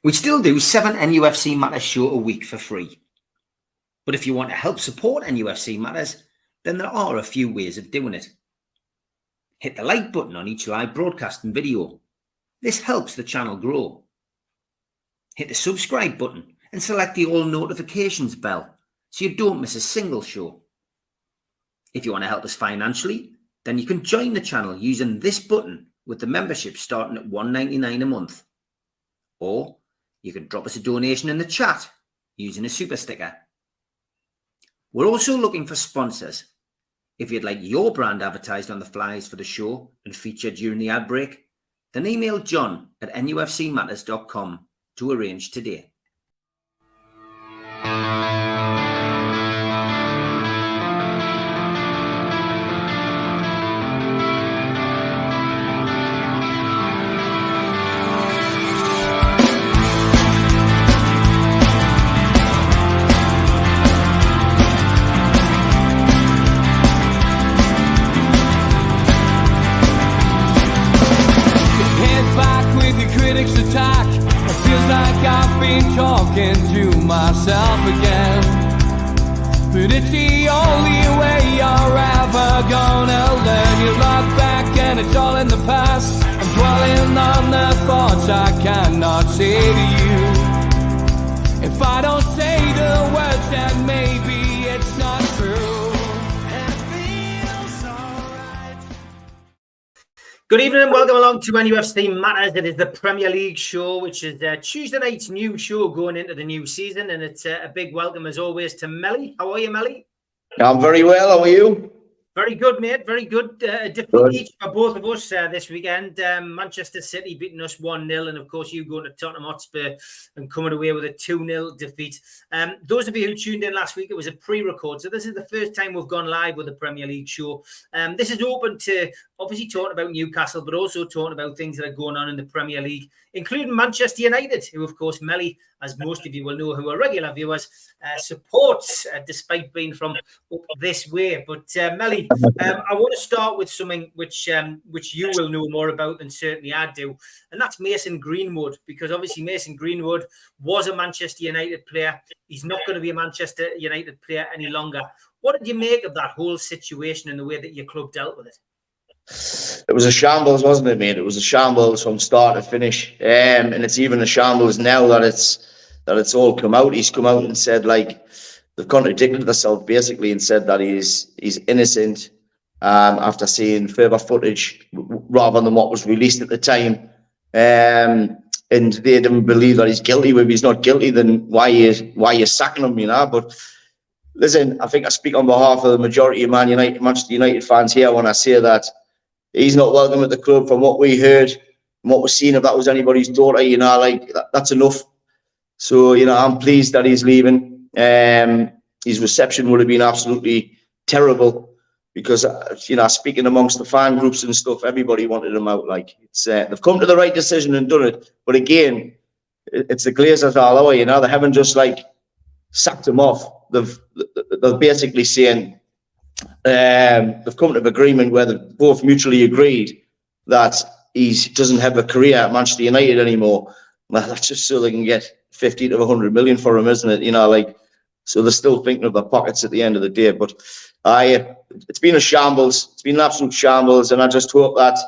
We still do 7 NUFC Matters show a week for free. But if you want to help support NUFC Matters, then there are a few ways of doing it. Hit the like button on each live broadcast and video. This helps the channel grow. Hit the subscribe button and select the all notifications bell so you don't miss a single show. If you want to help us financially, then you can join the channel using this button with the membership starting at $1.99 a month. Or you can drop us a donation in the chat using a super sticker. We're also looking for sponsors. If you'd like your brand advertised on the flyers for the show and featured during the ad break, then email John at nufcmatters.com to arrange today. Attack. It feels like I've been talking to myself again, but it's the only way you're ever gonna learn. You look back and it's all in the past. I'm dwelling on the thoughts I cannot say to you. If I don't say the words, then maybe it's not true. Good evening and welcome along to NUFC Matters. It is the Premier League show, which is Tuesday night's new show going into the new season. And it's a big welcome, as always, to Melly. How are you, Melly? I'm very well. How are you? Very good, mate. Very good. Defeat each for both of us this weekend. Manchester City beating us 1-0. And, of course, you going to Tottenham Hotspur and coming away with a 2-0 defeat. Those of you who tuned in last week, it was a pre-record. So this is the first time we've gone live with the Premier League show. This is open to obviously talking about Newcastle, but also talking about things that are going on in the Premier League, including Manchester United, who, of course, Melly, as most of you will know who are regular viewers, supports, despite being from up this way. But, Melly, I want to start with something which you will know more about than certainly I do, and that's Mason Greenwood, because obviously Mason Greenwood was a Manchester United player. He's not going to be a Manchester United player any longer. What did you make of that whole situation and the way that your club dealt with it? It was a shambles, wasn't it, mate? It was a shambles from start to finish, and it's even a shambles now that it's all come out. He's come out and said, like, they've contradicted themselves basically and said that he's innocent after seeing further footage rather than what was released at the time, and they didn't believe that he's guilty. If he's not guilty, then why you sacking him, you know? But listen, I think I speak on behalf of the majority of Manchester United fans here when I say that he's not welcome at the club. From what we heard and what we're seeing, if that was anybody's daughter, you know, like that's enough. So, you know, I'm pleased that he's leaving. His reception would have been absolutely terrible because, you know, speaking amongst the fan groups and stuff, everybody wanted him out. Like, it's they've come to the right decision and done it. But again, it's the Glazers all over, you know. They haven't just like sacked him off. They're basically saying they've come to an agreement where they've both mutually agreed that he doesn't have a career at Manchester United anymore. Well, that's just so they can get 50 to 100 million for him, isn't it? You know, like, so they're still thinking of their pockets at the end of the day. But it's been a shambles. It's been an absolute shambles, and I just hope that,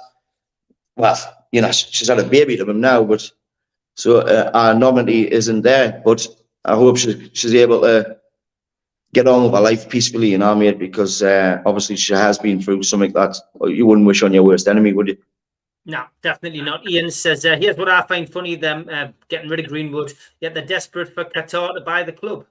well, you know, she's had a baby to him now, but so our nominee isn't there. But I hope she's able to get on with her life peacefully, you know, mate, because obviously she has been through something that you wouldn't wish on your worst enemy, would you? No, definitely not. Ian says, here's what I find funny, them getting rid of Greenwood, yet they're desperate for Qatar to buy the club.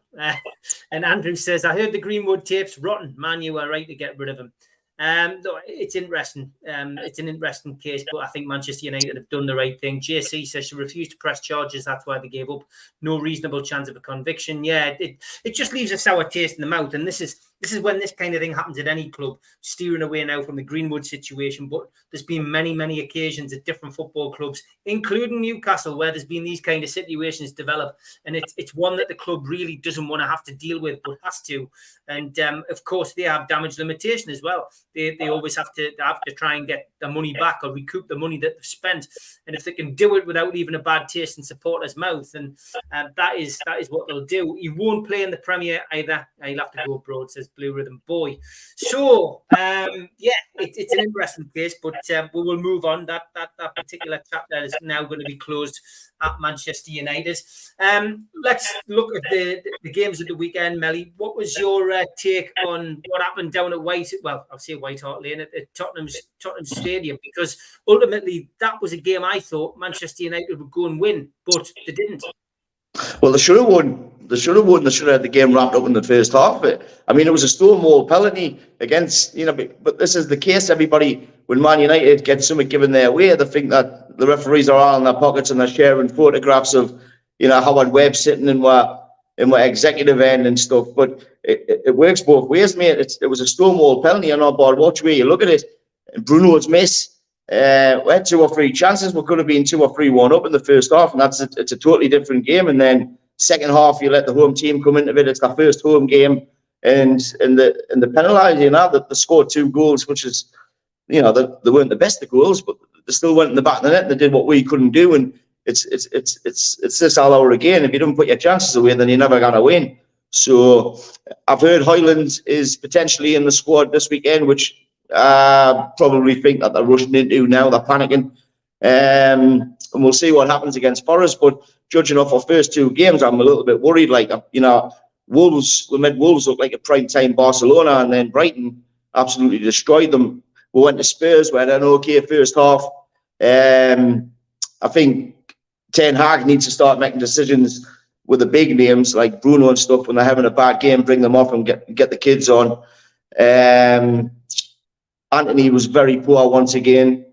And Andrew says, I heard the Greenwood tape's rotten. Man, you were right to get rid of him. It's interesting. It's an interesting case, but I think Manchester United have done the right thing. JC says she refused to press charges. That's why they gave up. No reasonable chance of a conviction. Yeah, it just leaves a sour taste in the mouth. And this is this is when this kind of thing happens at any club, steering away now from the Greenwood situation. But there's been many, many occasions at different football clubs, including Newcastle, where there's been these kind of situations develop. And it's one that the club really doesn't want to have to deal with, but has to. And of course, they have damage limitation as well. They always have to try and get the money back or recoup the money that they've spent. And if they can do it without leaving a bad taste in supporters' mouth, then that is what they'll do. He won't play in the Premier either. He'll have to go abroad, says Blue Rhythm Boy. So it's an interesting case, but we will move on. That particular chapter is now going to be closed at Manchester United. Let's look at the games of the weekend, Melly. What was your take on what happened down at White Hart Lane at Tottenham Stadium? Because ultimately that was a game I thought Manchester United would go and win, but they didn't. Well, they should have won. They should have had the game wrapped up in the first half. I mean, it was a Stonewall penalty against, but this is the case. Everybody, when Man United get something given their way, they think that the referees are all in their pockets and they're sharing photographs of, Howard Webb sitting in my executive end and stuff. But it works both ways, mate. It was a Stonewall penalty on our board. Watch where you look at it. And Bruno's miss. We had 2 or 3 chances. We could have been 2 or 3-1 up in the first half, and it's a totally different game. And then second half, you let the home team come into it. It's their first home game, and the penalise, that they scored 2 goals, which is, they weren't the best of goals, but they still went in the back of the net and they did what we couldn't do. And it's this all over again. If you don't put your chances away, then you're never gonna win. So I've heard Highland is potentially in the squad this weekend, which probably think that they're rushing into now. They're panicking, and we'll see what happens against Forest. But judging off our first 2 games, I'm a little bit worried. Wolves, we made Wolves look like a prime time Barcelona, and then Brighton absolutely destroyed them. We went to Spurs, we had an okay first half. I think Ten Hag needs to start making decisions with the big names like Bruno and stuff. When they're having a bad game, bring them off and get the kids on. Anthony was very poor once again.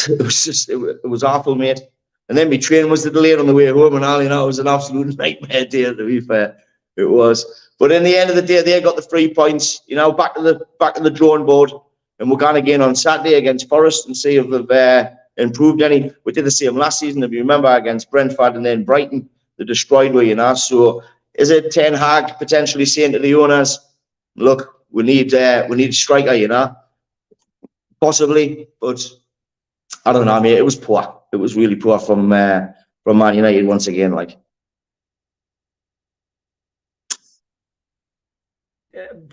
It was awful, mate. And then my train was delayed on the way home, and all it was an absolute nightmare day. To be fair, it was. But in the end of the day, they got the 3 points. Back to the drawing board, and we're going again on Saturday against Forest and see if they've improved any. We did the same last season, if you remember, against Brentford and then Brighton. They destroyed we. So is it Ten Hag potentially saying to the owners, "Look, we need a striker," Possibly, but I don't know, mate. It was poor. It was really poor from Man United once again.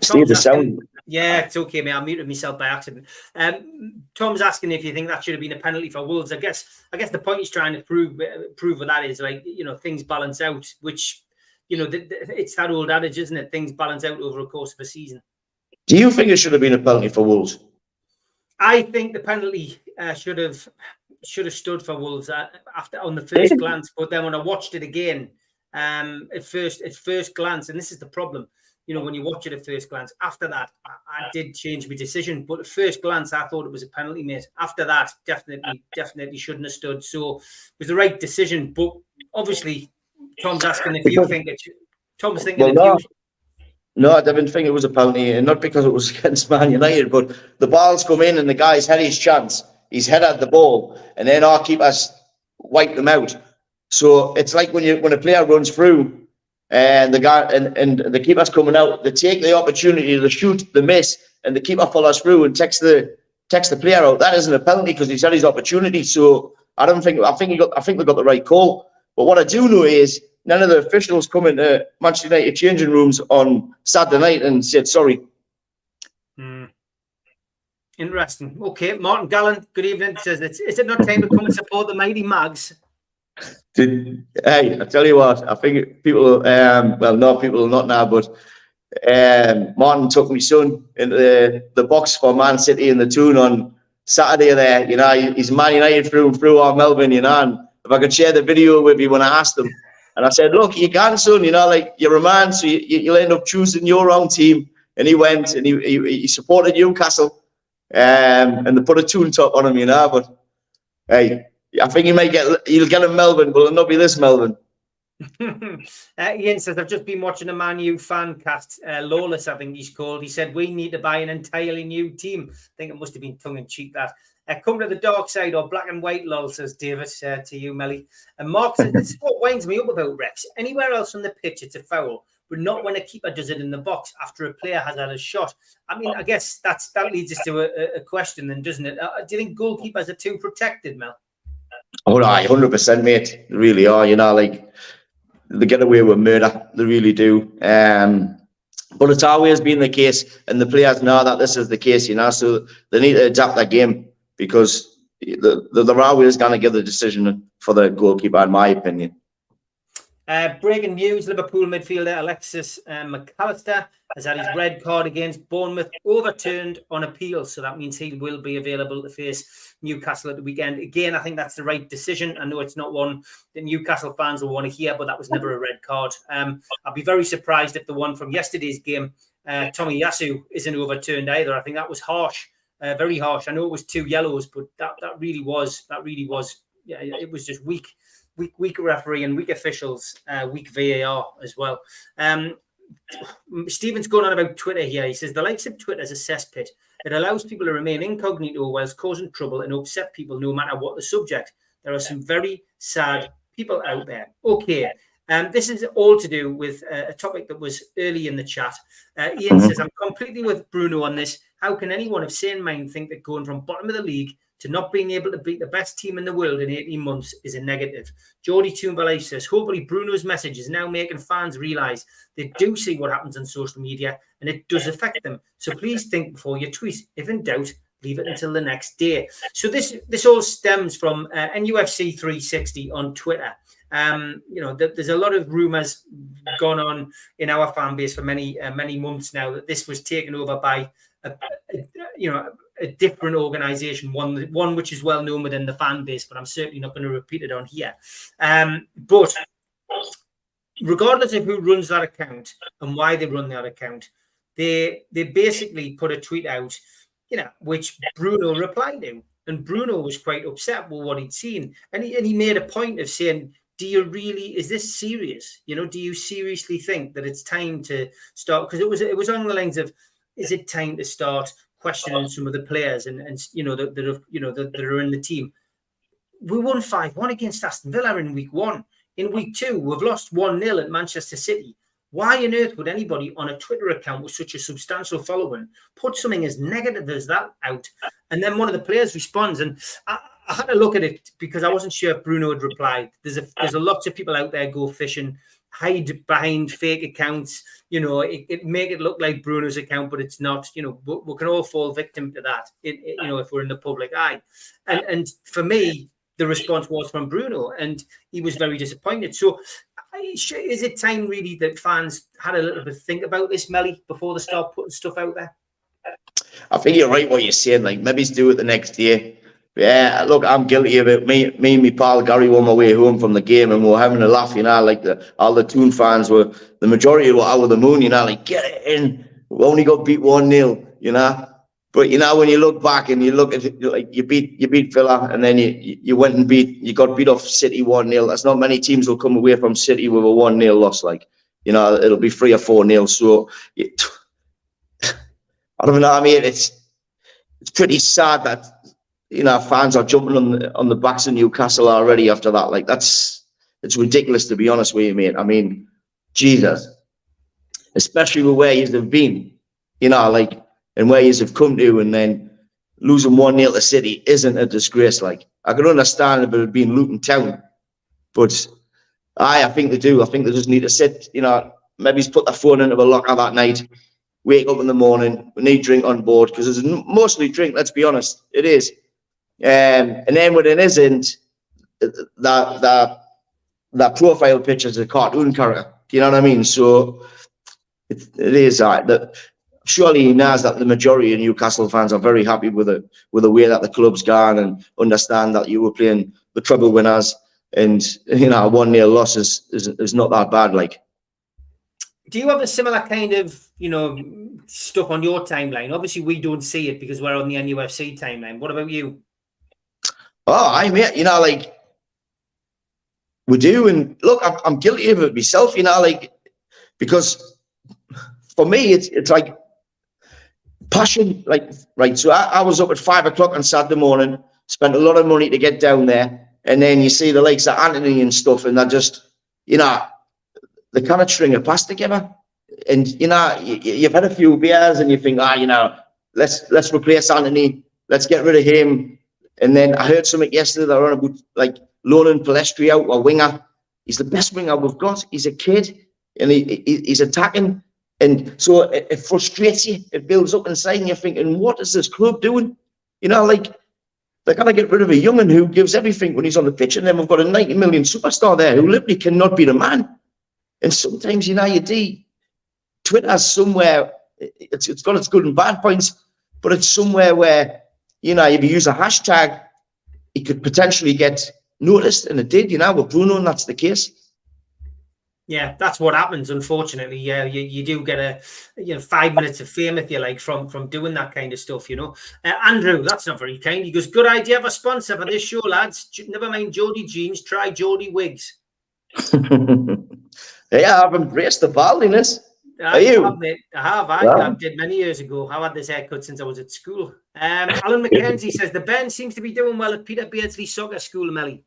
See the sound. Yeah, it's okay, mate. I muted myself by accident. Tom's asking if you think that should have been a penalty for Wolves. I guess the point he's trying to prove with that is things balance out, which it's that old adage, isn't it? Things balance out over a course of a season. Do you think it should have been a penalty for Wolves? I think the penalty should have stood for Wolves on the first glance, but then when I watched it again, at first glance, and this is the problem, when you watch it at first glance. After that, I did change my decision, but at first glance, I thought it was a penalty, mate. After that, definitely shouldn't have stood. So it was the right decision, but obviously, Tom's asking if you think it. Tom's thinking No, I didn't think it was a penalty, and not because it was against Man United, but the ball's come in and the guy's had his chance. He's headed the ball, and then our keepers wipe them out. So it's like when a player runs through, and the guy and the keeper's coming out, they take the opportunity to shoot, the miss, and the keeper follows through and takes the player out. That isn't a penalty because he's had his opportunity. So I think they got the right call. But what I do know is, none of the officials come into Manchester United changing rooms on Saturday night and said sorry. Interesting. Okay, Martin Gallen, good evening. Says, is it not time to come and support the mighty Mags? Hey, I tell you what, I think people, not now, but Martin took my son into the box for Man City in the Toon on Saturday there. He's Man United through and through, or Melbourne, and if I could share the video with you when I asked him. And I said, look, you can, son, you're a man, so you'll end up choosing your own team. And he went and he supported Newcastle, and they put a tune top on him, but hey, I think he'll get him Melbourne, but it'll not be this Melbourne. Ian says, I've just been watching a Man U fan cast, Lawless, I think he's called. He said, we need to buy an entirely new team. I think it must have been tongue-in-cheek, that. Come to the dark side or black and white, lol, says David, to you, Melly. And Mark says, this is what winds me up about refs. Anywhere else on the pitch, it's a foul, but not when a keeper does it in the box after a player has had a shot. I mean, I guess that leads us to a question then, doesn't it? Do you think goalkeepers are too protected, Mel? Oh, no, 100%, mate. They really are, like, they get away with murder. They really do. But it's always been the case, and the players know that this is the case, so they need to adapt their game, because they're always going to give the decision for the goalkeeper, in my opinion. Breaking news, Liverpool midfielder Alexis McAllister has had his red card against Bournemouth overturned on appeal. So that means he will be available to face Newcastle at the weekend. Again, I think that's the right decision. I know it's not one that Newcastle fans will want to hear, but that was never a red card. I'd be very surprised if the one from yesterday's game, Tommy Yasu, isn't overturned either. I think that was harsh, very harsh. I know it was 2 yellows, but that really was, yeah, it was just weak referee and weak officials, weak VAR as well. Stephen's going on about Twitter here. He says, the likes of Twitter is a cesspit. It allows people to remain incognito whilst causing trouble and upset people no matter what the subject. There are some very sad people out there. Okay. This is all to do with a topic that was early in the chat. Ian says, I'm completely with Bruno on this. How can anyone of sane mind think that going from bottom of the league to not being able to beat the best team in the world in 18 months is a negative? Geordie Toombalay says, hopefully Bruno's message is now making fans realise they do see what happens on social media and it does affect them. So please think before you tweet. If in doubt, leave it until the next day. So this all stems from NUFC 360 on Twitter. There's a lot of rumours gone on in our fan base for many months now that this was taken over by a different organisation, one which is well known within the fan base, but I'm certainly not going to repeat it on here. But regardless of who runs that account and why they run that account, they basically put a tweet out, which Bruno replied to, and Bruno was quite upset with what he'd seen, and he made a point of saying, is this serious? Do you seriously think that it's time to start? Because it was on the lines of, is it time to start questioning some of the players and that are in the team? We won 5-1 against Aston Villa in week 1. In week 2, we've lost 1-0 at Manchester City. Why on earth would anybody on a Twitter account with such a substantial following put something as negative as that out? And then one of the players responds, and I had to look at it because I wasn't sure if Bruno had replied. There's a lot of people out there go fishing, hide behind fake accounts, it make it look like Bruno's account, but it's not. We can all fall victim to that, if we're in the public eye. And for me, the response was from Bruno, and he was very disappointed. So is it time really that fans had a little bit of think about this, Melly, before they start putting stuff out there? I think you're right what you're saying. Like, maybe do it the next day. Yeah, look, I'm guilty of it. Me and my pal Gary were on my way home from the game, and we were having a laugh, like all the Toon fans were, the majority were out of the moon, like, get it in. We only got beat 1-0, But when you look back and you look at it, like, you beat Villa, and then you went and you got beat off City 1-0. There's not many teams will come away from City with a 1-0 loss. Like, it'll be 3 or 4-0. So I don't know. I mean, it's pretty sad that fans are jumping on the backs of Newcastle already after that. Like, it's ridiculous, to be honest with you, mate. I mean, Jesus, especially with where you have been, and where you have come to, and then losing 1-0 to City isn't a disgrace. Like, I can understand if it had been Luton Town, but I think they do. I think they just need to sit, maybe put their phone into a locker that night, wake up in the morning, we need drink on board, because it's mostly drink, let's be honest, it is. And then when it isn't, that profile picture is a cartoon character. Do you know what I mean? So it is that. Surely he knows that the majority of Newcastle fans are very happy with the way that the club's gone, and understand that you were playing the treble winners, and a 1-0 loss is not that bad. Like, do you have a similar kind of stuff on your timeline? Obviously, we don't see it because we're on the NUFC timeline. What about you? Oh, I mean, like, We do, and look, I'm guilty of it myself, you know, like, because for me, it's like passion, like, right. So I was up at 5 o'clock on Saturday morning, spent a lot of money to get down there, and then you see the likes of Anthony and stuff, and they're just, you know, they cannot string a pass together. And you know, you've had a few beers, and you think, you know, let's replace Anthony, let's get rid of him. And then I heard something yesterday that on about like loaning Palestri out, a winger. He's the best winger we've got. He's a kid, and he's attacking. And so it frustrates you. It builds up inside, and you're thinking, what is this club doing? You know, like, they're going to get rid of a young'un who gives everything when he's on the pitch, and then we've got a 90 million superstar there who literally cannot be the man. And sometimes, you know, Twitter's somewhere, it's got its good and bad points, but it's somewhere where, you know, if you use a hashtag, it could potentially get noticed, and it did, you know, with Bruno, and that's the case. Yeah, that's what happens, unfortunately. Yeah, you do get 5 minutes of fame, if you like, from doing that kind of stuff, you know. Andrew, that's not very kind. He goes, good idea of a sponsor for this show, lads. Never mind Jody Jeans, try Jody Wigs. Yeah, I've embraced the baldness. Are you? I have. I did many years ago. I've had this haircut since I was at school. Alan McKenzie says, the Ben seems to be doing well at Peter Beardsley's soccer school, Melly.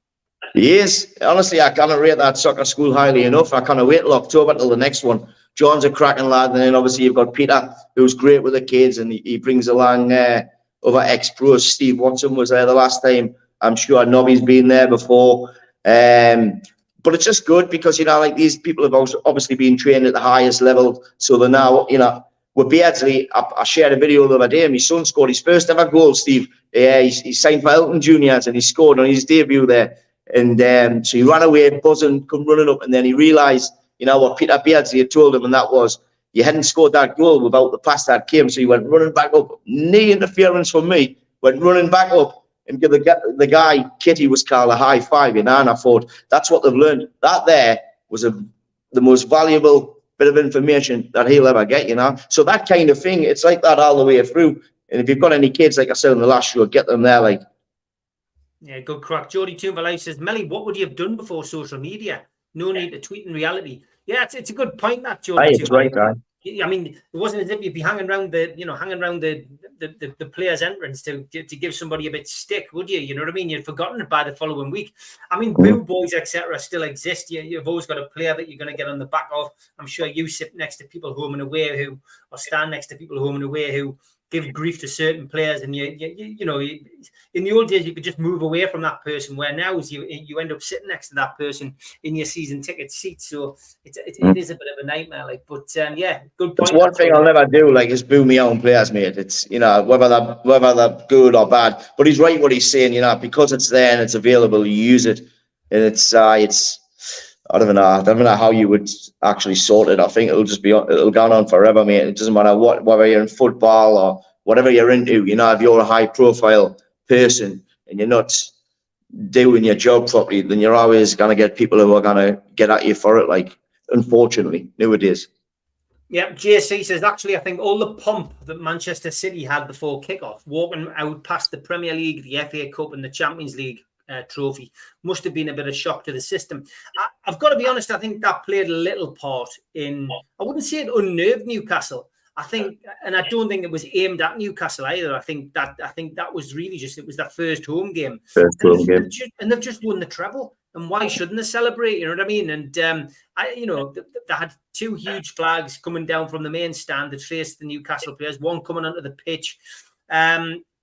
He is. Honestly, I cannot rate that soccer school highly enough. I cannot wait till October till the next one. John's a cracking lad, and then obviously you've got Peter, who's great with the kids, and he brings along other ex-pros. Steve Watson was there the last time. I'm sure Nobby's been there before. But it's just good because, you know, like, these people have obviously been trained at the highest level. So they're now, you know, with Beardsley, I shared a video the other day, and my son scored his first ever goal, Steve. He signed for Elton Juniors, and he scored on his debut there. And so he ran away, buzzing, come running up, and then he realised, you know, what Peter Beardsley had told him, and that was, you hadn't scored that goal without the pass that came. So he went running back up, knee interference from me, went running back up, and give the guy, Kitty was called, a high five, you know, and I thought, that's what they've learned. That there was the most valuable bit of information that he'll ever get, you know. So that kind of thing, it's like that all the way through. And if you've got any kids, like I said in the last show, get them there, like. Yeah, good crack. Jody Toomba says, Melly, what would you have done before social media? No need to tweet in reality. Yeah, it's a good point, that, Jody. It's right, guy. I mean, it wasn't as if you'd be hanging around the player's entrance to give somebody a bit stick, would you? You know what I mean? You'd forgotten it by the following week. I mean, boo boys, etc., still exist. You've always got a player that you're going to get on the back of. I'm sure you sit next to people home and away or stand next to people home and away who give grief to certain players, and you know, in the old days you could just move away from that person, where now you end up sitting next to that person in your season ticket seat. So it is a bit of a nightmare, like. But yeah, good point. It's one thing I'll never do, like, is boo me own players, mate. It's, you know, whether they're good or bad. But he's right what he's saying, you know, because it's there and it's available, you use it, and it's I don't know how you would actually sort it. I think it'll go on forever, mate. It doesn't matter whether you're in football or whatever you're into. You know, if you're a high profile person and you're not doing your job properly, then you're always going to get people who are going to get at you for it, like, unfortunately, nowadays. Yeah, JC says, actually, I think all the pomp that Manchester City had before kickoff, walking out past the Premier League, the FA Cup and the Champions League trophy, must have been a bit of shock to the system. I've got to be honest, I think that played a little part in, I wouldn't say it unnerved Newcastle. I think, and I don't think it was aimed at Newcastle either. I think that was really just, it was their first home game. And they've just won the treble. And why shouldn't they celebrate? You know what I mean? And they had two huge flags coming down from the main stand that faced the Newcastle players, one coming onto the pitch.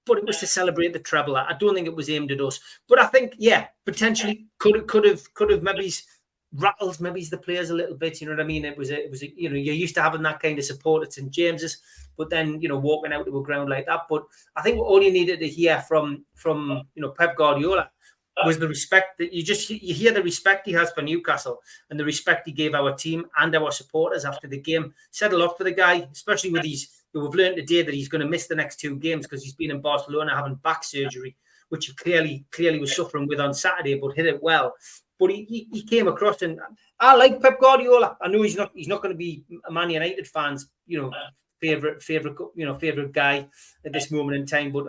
But it was to celebrate the treble. I don't think it was aimed at us. But I think, yeah, potentially could have maybe rattled the players a little bit. You know what I mean? It was you know, you're used to having that kind of support at St James's, but then, you know, walking out to a ground like that. But I think all you needed to hear from you know, Pep Guardiola was the respect that you hear the respect he has for Newcastle and the respect he gave our team and our supporters after the game. Said a lot for the guy, especially with we've learned today that he's going to miss the next two games because he's been in Barcelona having back surgery, which he clearly was suffering with on Saturday, but hit it well. But he came across, and I like Pep Guardiola. I know he's not going to be a Man United fans, you know, favorite guy at this moment in time, but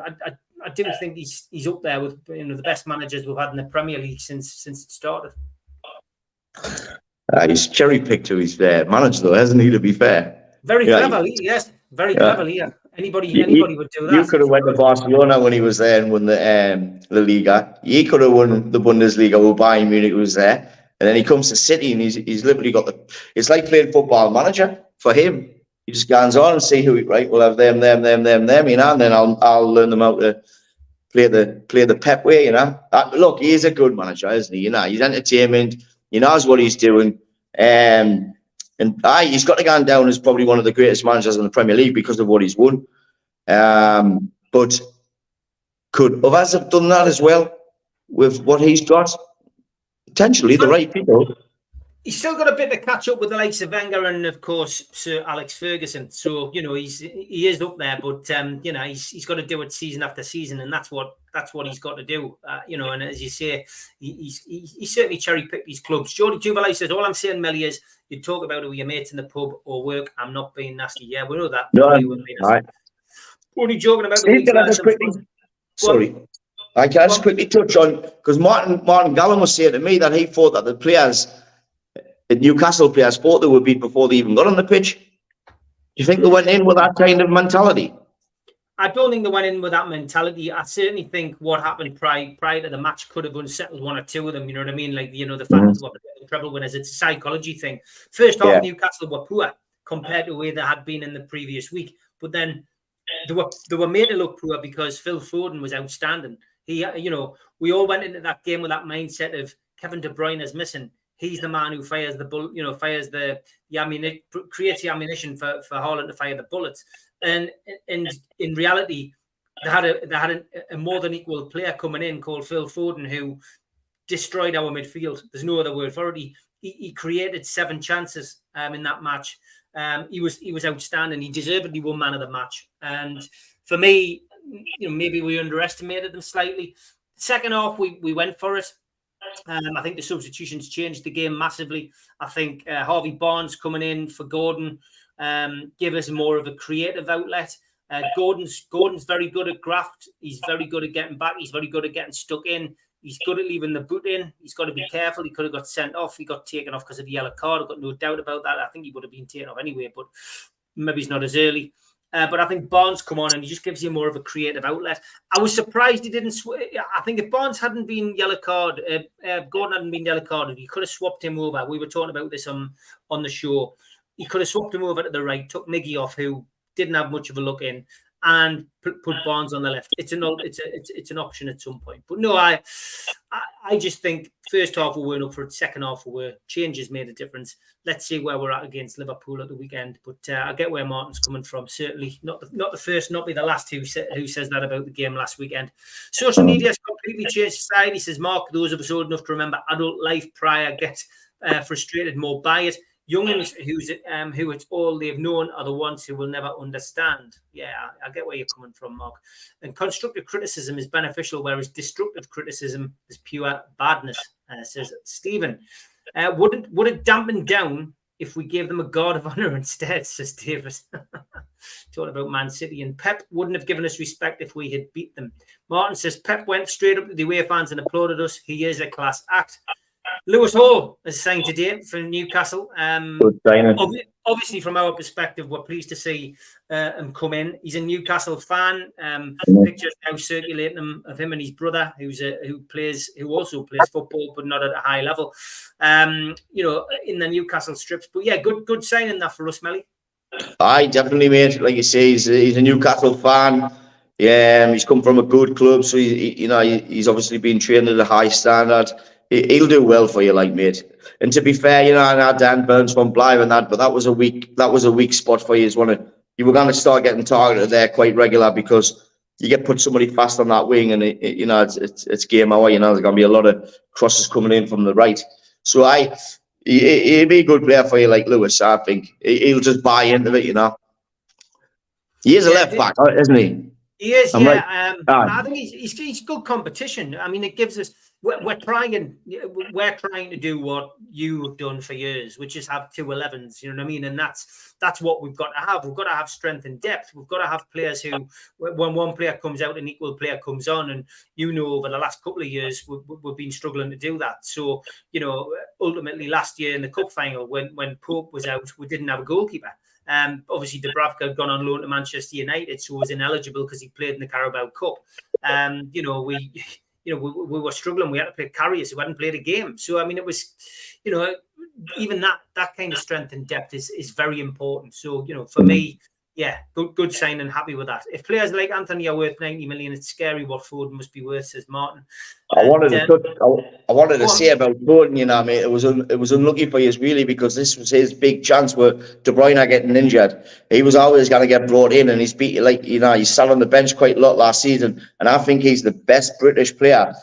I do think he's up there with, you know, the best managers we've had in the Premier League since it started. He's cherry-picked to his manager, though, hasn't he, to be fair? Very cleverly, yes. Very cleverly, yeah. Anybody would do that. You could have went to Barcelona when he was there and won the Liga. He could have won the Bundesliga with Bayern Munich was there. And then he comes to City and he's literally got it's like playing Football Manager for him. He just goes on and see who, right, we'll have them, you know, and then I'll learn them how to play the Pep way, you know. Look, he is a good manager, isn't he? You know, he's entertainment. He knows what he's doing. And he's got to go down as probably one of the greatest managers in the Premier League because of what he's won. But could others have done that as well with what he's got? Potentially, the right people. He's still got a bit to catch up with the likes of Wenger and, of course, Sir Alex Ferguson. So, you know, he is up there, but you know, he's got to do it season after season, and that's what he's got to do. You know, and as you say, he certainly cherry picked these clubs. Jody Jubilai says, "All I'm saying, Melly, is you talk about it with your mates in the pub or work. I'm not being nasty. Yeah, we know that. No, right. Only joking about Steve, sorry. I can just quickly touch on, because Martin Gallen was saying to me that he thought that the players, the Newcastle players, thought they would beat before they even got on the pitch. Do you think they went in with that kind of mentality? I don't think they went in with that mentality. I certainly think what happened prior to the match could have unsettled one or two of them. You know what I mean? Like, you know, the fact that the treble winners, it's a psychology thing. First half, Newcastle were poor compared to the way they had been in the previous week. But then they were made to look poor because Phil Foden was outstanding. He, you know, we all went into that game with that mindset of Kevin De Bruyne is missing. He's the man who fires the bullet, you know, fires the ammunition, creates the ammunition for Haaland to fire the bullets. And in reality, they had a more than equal player coming in called Phil Foden, who destroyed our midfield. There's no other word for it. He created 7 chances in that match. He was outstanding. He deservedly won man of the match. And for me, you know, maybe we underestimated them slightly. Second half, we went for it. I think the substitutions changed the game massively. I think Harvey Barnes coming in for Gordon gave us more of a creative outlet. Gordon's very good at graft. He's very good at getting back. He's very good at getting stuck in. He's good at leaving the boot in. He's got to be careful. He could have got sent off. He got taken off because of the yellow card. I've got no doubt about that. I think he would have been taken off anyway, but maybe he's not as early. But I think Barnes come on and he just gives you more of a creative outlet. I was surprised he didn't. I think if Barnes hadn't been yellow card, Gordon hadn't been yellow carded, he could have swapped him over. We were talking about this on the show. He could have swapped him over to the right, took Miggy off, who didn't have much of a look in, and put Barnes on the left. It's an option at some point. But no, I just think first half we weren't up for it. Second half we were. Changes made a difference. Let's see where we're at against Liverpool at the weekend. But I get where Martin's coming from. Certainly not the first, not be the last who says that about the game last weekend. Social media has completely changed society, says Mark. Those of us old enough to remember adult life prior get frustrated more by it. Youngins who it's all they've known are the ones who will never understand. Yeah, I get where you're coming from, Mark. And constructive criticism is beneficial, whereas destructive criticism is pure badness, says Stephen. Would it dampen down if we gave them a guard of honour instead, says David. Talking about Man City. And Pep wouldn't have given us respect if we had beat them. Martin says Pep went straight up to the away fans and applauded us. He is a class act. Lewis Hall has signed today for Newcastle. Obviously, from our perspective, we're pleased to see him come in. He's a Newcastle fan. Pictures now circulating of him and his brother, who also plays football, but not at a high level. You know, in the Newcastle strips. But yeah, good signing that for us, Melly. Aye, definitely, mate. Like you say, he's a Newcastle fan. Yeah, he's come from a good club, so he's obviously been trained at a high standard. He'll do well for you, like, mate. And to be fair, you know, I know Dan Burns from Blythe and that, but that was a weak spot for you. You were going to start getting targeted there quite regular because you get put somebody fast on that wing, and it's game hour. You know, there's going to be a lot of crosses coming in from the right. So he'll be a good player for you, like Lewis. I think he'll just buy into it. You know, he is a left back, isn't he? He is. Right. I think he's good competition. I mean, it gives us. we're trying to do what you've done for years, which is have 2 11s. You know what I mean? And that's what we've got to have. We've got to have strength and depth. We've got to have players who, when one player comes out, an equal player comes on. And over the last couple of years, we've been struggling to do that. So ultimately last year in the cup final, when Pope was out, we didn't have a goalkeeper. Obviously Dubravka had gone on loan to Manchester United, so was ineligible because he played in the Carabao Cup. We were struggling. We had to play carriers who hadn't played a game. So, I mean, it was, even that kind of strength and depth is very important. So, for me, yeah, good sign and happy with that. If players like Anthony are worth 90 million, it's scary what Foden must be worth, says Martin. I wanted to say about Foden, mate, it was unlucky for you really, because this was his big chance where De Bruyne getting injured. He was always going to get brought in, and he's he sat on the bench quite a lot last season, and I think he's the best British player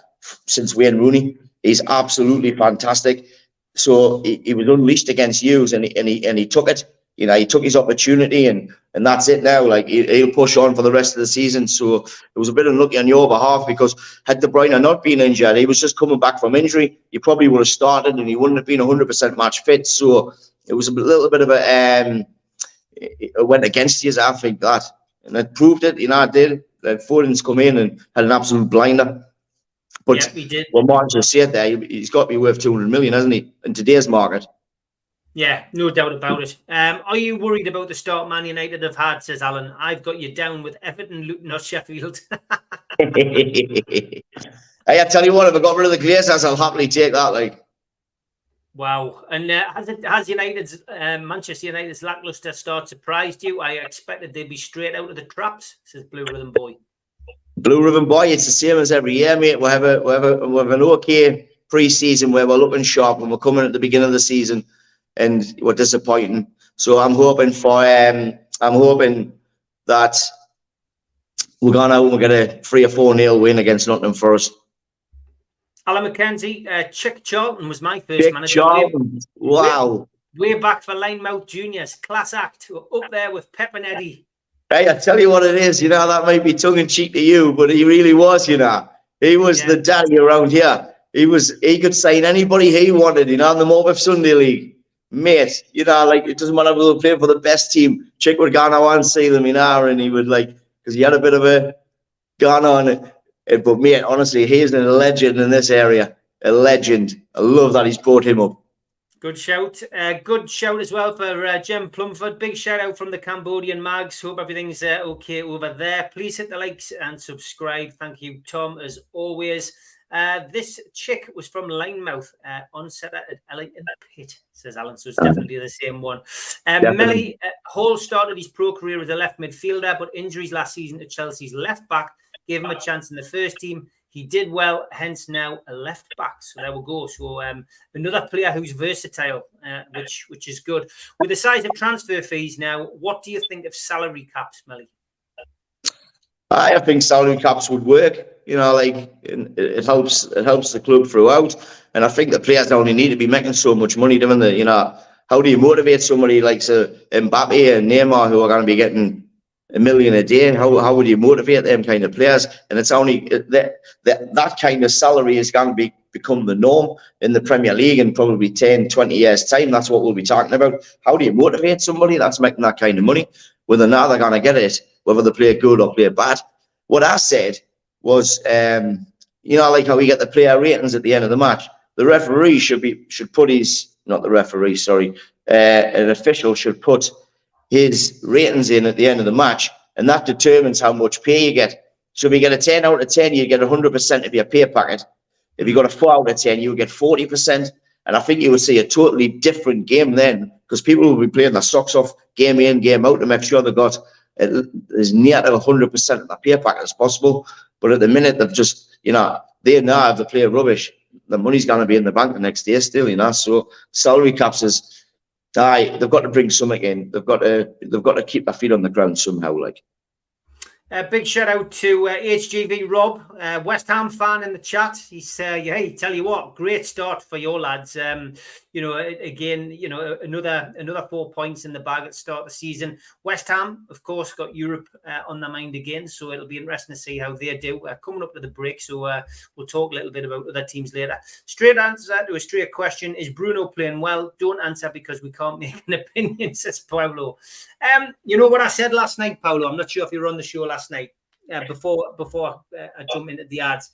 since Wayne Rooney. He's absolutely fantastic. So he was unleashed against Hughes, and he took it. He took his opportunity, and that's it now. Like, he'll push on for the rest of the season. So it was a bit unlucky on your behalf, because had De Bruyne not been injured, he was just coming back from injury, he probably would have started and he wouldn't have been 100% match fit. So it was a little bit of it went against you, I think, that. And it proved it, it did. Foden's come in and had an absolute blinder. But yeah, he did. Well, Martin just said there, he's got to be worth 200 million, hasn't he, in today's market? Yeah, no doubt about it. Are you worried about the start Man United have had, says Alan? I've got you down with Everton, Luton or Sheffield. Hey, I tell you what, if I got rid of the Glazers, I'll happily take that. Like, wow. And has Manchester United's lacklustre start surprised you? I expected they'd be straight out of the traps, says Blue Rhythm Boy. Blue Ribbon Boy, it's the same as every year, mate. We'll have an okay pre-season where we're looking sharp, and we're coming at the beginning of the season and we're disappointing. So I'm hoping that we're going out and we'll get a 3 or 4-0 win against Nottingham Forest. Alan McKenzie, Chick Charlton was my first manager. Charlton. Wow. Way back for Linemouth Juniors. Class act. Up there with Pep and Eddie. Hey, I tell you what it is, that might be tongue-in-cheek to you, but he really was, He was the daddy around here. He could sign anybody he wanted, in the Morpeth Sunday League. Mate, like, it doesn't matter if they're playing for the best team. Chick would go on and see them, and he would, because he had a bit of a gun on it. But, mate, honestly, he's a legend in this area. A legend. I love that he's brought him up. Good shout. Good shout as well for Jem Plumford. Big shout out from the Cambodian Mags. Hope everything's okay over there. Please hit the likes and subscribe. Thank you, Tom, as always. This chick was from Linemouth, onsetter at Ellington Pit, says Alan. So it's definitely the same one. Melly Hall started his pro career as a left midfielder, but injuries last season to Chelsea's left back gave him a chance in the first team. He did well, hence now a left back. So there we go. So another player who's versatile, which is good. With the size of transfer fees now, what do you think of salary caps, Melly? I think salary caps would work. It helps the club throughout. And I think the players only need to be making so much money, don't they? How do you motivate somebody like Mbappe and Neymar, who are going to be getting $1 million a day? How would you motivate them kind of players? And it's only that kind of salary is going to become the norm in the Premier League in probably 10, 20 years' time. That's what we'll be talking about. How do you motivate somebody that's making that kind of money when they're not going to get it, whether they play good or play bad? What I said was, like how we get the player ratings at the end of the match. The referee should put his, not the referee, sorry, an official should put his ratings in at the end of the match, and that determines how much pay you get. So if you get a 10 out of 10, you get 100% of your pay packet. If you got a 4 out of 10, you get 40%. And I think you would see a totally different game then, because people will be playing their socks off game in, game out to make sure they got as near to 100% of their pay packet as possible. But at the minute, they've just, they know if they play rubbish, the money's going to be in the bank the next day still, So salary caps is, they've got to bring something in. They've got to keep their feet on the ground somehow. Big shout out to HGV Rob, West Ham fan in the chat. He said, "Hey, tell you what, great start for your lads. again, another 4 points in the bag at the start of the season. West Ham, of course, got Europe on their mind again, so it'll be interesting to see how they do coming up to the break. So we'll talk a little bit about other teams later. Straight answer to a straight question: is Bruno playing well? Don't answer because we can't make an opinion, says Paulo. You know what I said last night, Paulo? I'm not sure if you were on the show last night. Before I jump into the ads,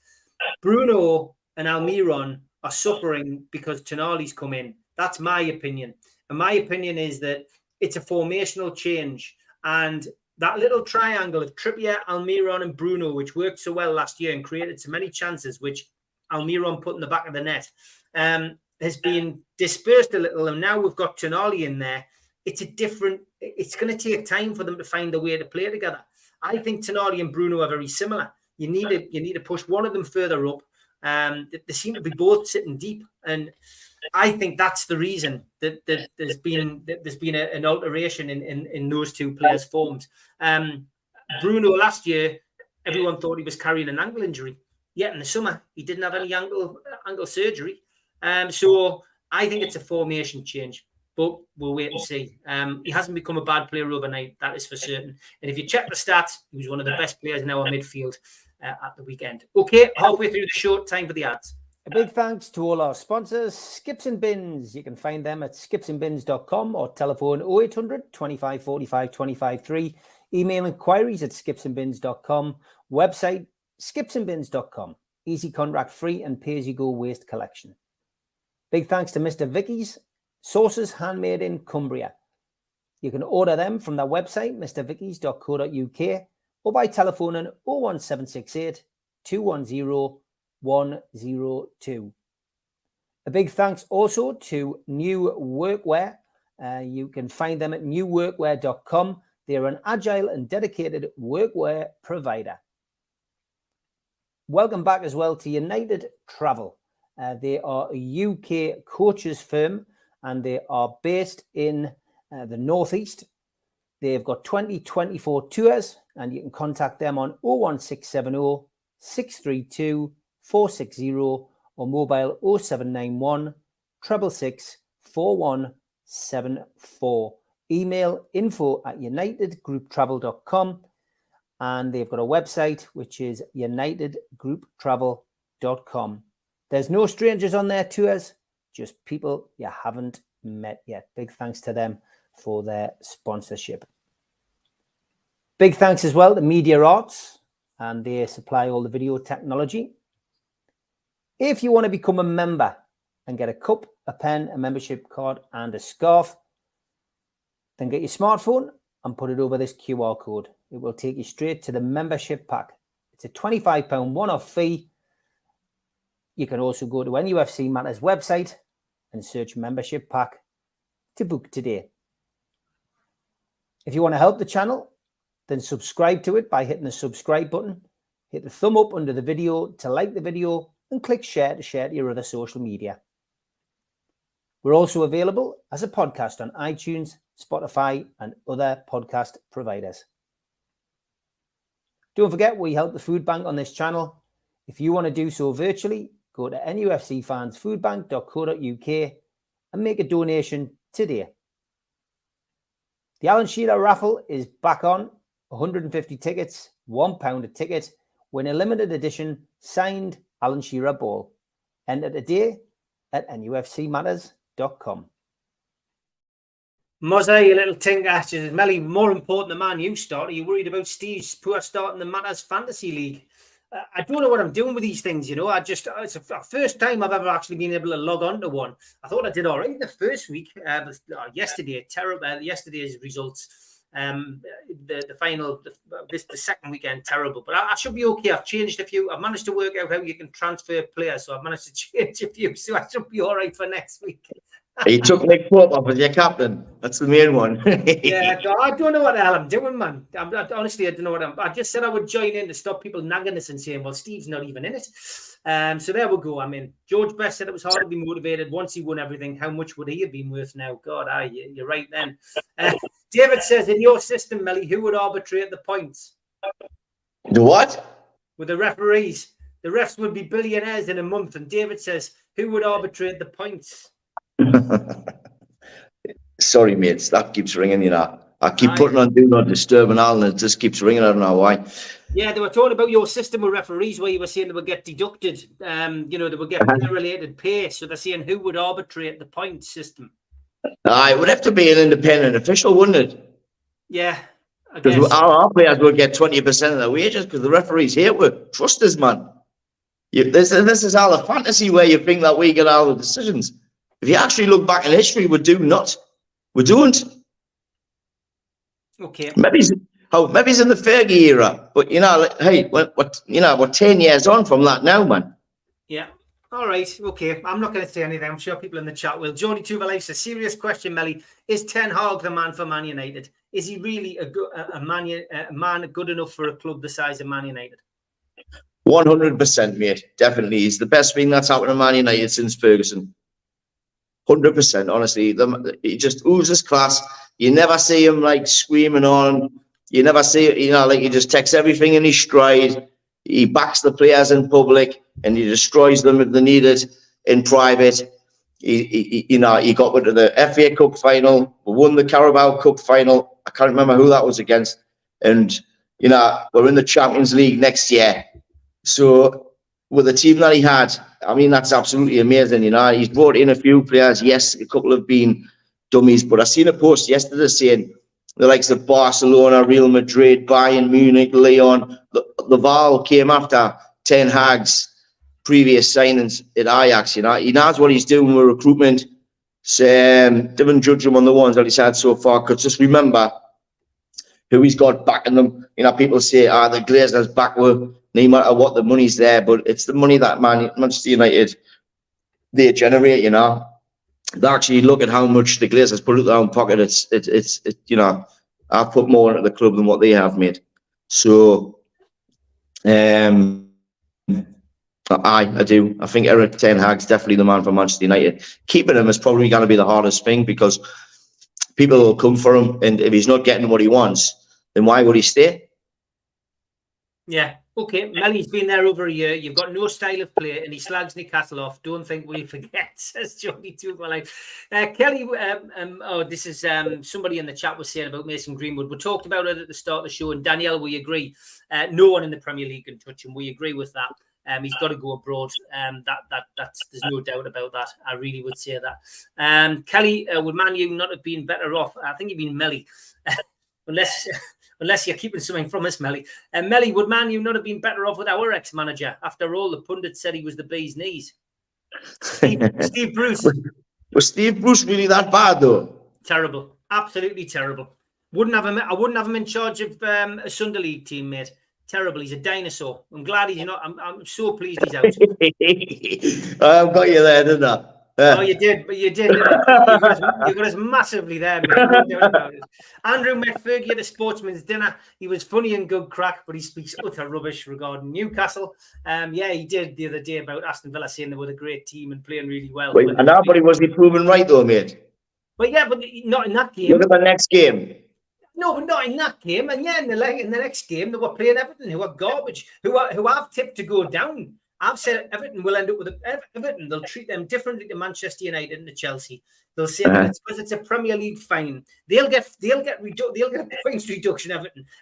Bruno and Almiron are suffering because Tonali's come in. That's my opinion. And my opinion is that it's a formational change. And that little triangle of Trippier, Almiron and Bruno, which worked so well last year and created so many chances, which Almiron put in the back of the net, has been dispersed a little. And now we've got Tonali in there. It's going to take time for them to find a way to play together. I think Tonali and Bruno are very similar. You need to push one of them further up. They seem to be both sitting deep, and I think that's the reason that there's been an alteration in those two players' forms. Bruno last year, everyone thought he was carrying an ankle injury. Yet in the summer, he didn't have any ankle surgery. So I think it's a formation change. But we'll wait and see. He hasn't become a bad player overnight, that is for certain. And if you check the stats, he was one of the best players in our midfield at the weekend. Okay, halfway through the show, time for the ads. A big thanks to all our sponsors, Skips and Bins. You can find them at skipsandbins.com or telephone 0800 25 45 25 3. Email inquiries at skipsandbins.com. Website skipsandbins.com. Easy contract free and pay-as-you-go waste collection. Big thanks to Mr. Vicky's. Sauces handmade in Cumbria. You can order them from their website, mrvickies.co.uk, or by telephoning 01768 210 102. A big thanks also to New Workwear. You can find them at newworkwear.com. They're an agile and dedicated workwear provider. Welcome back as well to United Travel. They are a UK coaches firm, and they are based in the Northeast. They've got 2024 tours, and you can contact them on 01670 632 460 or mobile 0791 666 4174. Email info@unitedgrouptravel.com, and they've got a website which is unitedgrouptravel.com. There's no strangers on their tours, just people you haven't met yet. Big thanks to them for their sponsorship. Big thanks as well to Media Arts, and they supply all the video technology. If you want to become a member and get a cup, a pen, a membership card, and a scarf, then get your smartphone and put it over this QR code. It will take you straight to the membership pack. It's a £25 one-off fee. You can also go to NUFC Matters website and search membership pack to book today. If you want to help the channel, then subscribe to it by hitting the subscribe button. Hit the thumb up under the video to like the video and click share to your other social media. We're also available as a podcast on iTunes, Spotify, and other podcast providers. Don't forget, we help the food bank on this channel. If you want to do so virtually, go to nufcfansfoodbank.co.uk and make a donation today. The Alan Shearer raffle is back on. 150 tickets, £1 a ticket. Win a limited edition signed Alan Shearer ball. Enter today at nufcmatters.com. Mozza, you little tinker, says, Melly, more important than Man U start. Are you worried about Steve's poor start in the Matters Fantasy League? I don't know what I'm doing with these things, you know. It's the first time I've ever actually been able to log on to one. I thought I did all right the first week, but yesterday, terrible. Yesterday's results, the second weekend, terrible. But I should be okay. I've changed a few. I've managed to work out how you can transfer players, so I've managed to change a few, so I should be all right for next week. You took Nick Pope off as your captain. That's the main one. Yeah, I don't know what the hell I'm doing, man. Honestly, I don't know what I just said I would join in to stop people nagging us and saying, well, Steve's not even in it. So there we go. I mean, George Best said it was hard to be motivated once he won everything. How much would he have been worth now? God, you're right then. David says, in your system, Melly, who would arbitrate the points? The what? With the referees. The refs would be billionaires in a month. And David says, who would arbitrate the points? Sorry, mates, that keeps ringing, you know. I keep putting on Do Not Disturb and all, and it just keeps ringing. I don't know why. Yeah, they were talking about your system with referees where you were saying they would get deducted. They would get player-related pay. So they're saying who would arbitrate the point system? It would have to be an independent official, wouldn't it? Yeah, because our players would get 20% of their wages because the referees here would trust us, man. This is all a fantasy where you think that we get all the decisions. If you actually look back in history, we do not. We don't. Okay. Maybe it's in the Fergie era, but hey, we're 10 years on from that now, man. Yeah. All right. Okay. I'm not going to say anything. I'm sure people in the chat will. Jody Tuvalay says, serious question, Melly. Is Ten Hag the man for Man United? Is he really a man good enough for a club the size of Man United? 100%, mate. Definitely. He's the best thing that's happened to Man United since Ferguson. 100%, honestly. He just oozes class. You never see him like screaming on. You never see, he just takes everything in his stride. He backs the players in public and he destroys them if they need it in private. He got into the FA Cup final. We won the Carabao Cup final. I can't remember who that was against. And, we're in the Champions League next year. So with the team that he had, I mean, that's absolutely amazing. He's brought in a few players. Yes, a couple have been dummies, but I seen a post yesterday saying the likes of Barcelona, Real Madrid, Bayern Munich, Lyon, the Val came after Ten Hag's previous signings at Ajax. He knows what he's doing with recruitment. Didn't judge him on the ones that he's had so far, because just remember who he's got backing them. People say, the Glazers back with no matter what, the money's there, but it's the money that Manchester United, they generate, They actually look at how much the Glazers put out their own pocket. It's I've put more into the club than what they have made. So, I do. I think Eric Ten Hag's definitely the man for Manchester United. Keeping him is probably going to be the hardest thing, because people will come for him, and if he's not getting what he wants, then why would he stay? Yeah. Okay, Melly's been there over a year. You've got no style of play, and he slags Newcastle off. Don't think we forget, says Johnny Tuvalay. Kelly, this is somebody in the chat was saying about Mason Greenwood. We talked about it at the start of the show, and Danielle, we agree. No one in the Premier League can touch him. We agree with that. He's got to go abroad. That's there's no doubt about that. I really would say that. Kelly, would Man U not have been better off? I think you've been Melly, unless you're keeping something from us, Melly. And Melly, would Man U not have been better off with our ex-manager? After all, the pundits said he was the bee's knees. Steve Bruce. Was Steve Bruce really that bad, though? Terrible. Absolutely terrible. I wouldn't have him in charge of a Sunday League team, mate. Terrible. He's a dinosaur. I'm glad he's not. I'm so pleased he's out. I've got you there, didn't I? Oh, you did, but you did. You got us massively there, mate. No doubt about it. Andrew met Fergie at the Sportsman's Dinner. He was funny and good crack, but he speaks utter rubbish regarding Newcastle. Yeah, he did the other day about Aston Villa saying they were a great team and playing really well. Wait, and nobody was he proven right though, mate? Well, yeah, but not in that game. Look at the next game. No, but not in that game. And yeah, in the next game, they were playing Everton, who are garbage, who I've tipped to go down. I've said Everton will end up with Everton. They'll treat them differently to Manchester United and to Chelsea. They'll say that it's because it's a Premier League fine. They'll get a points reduction.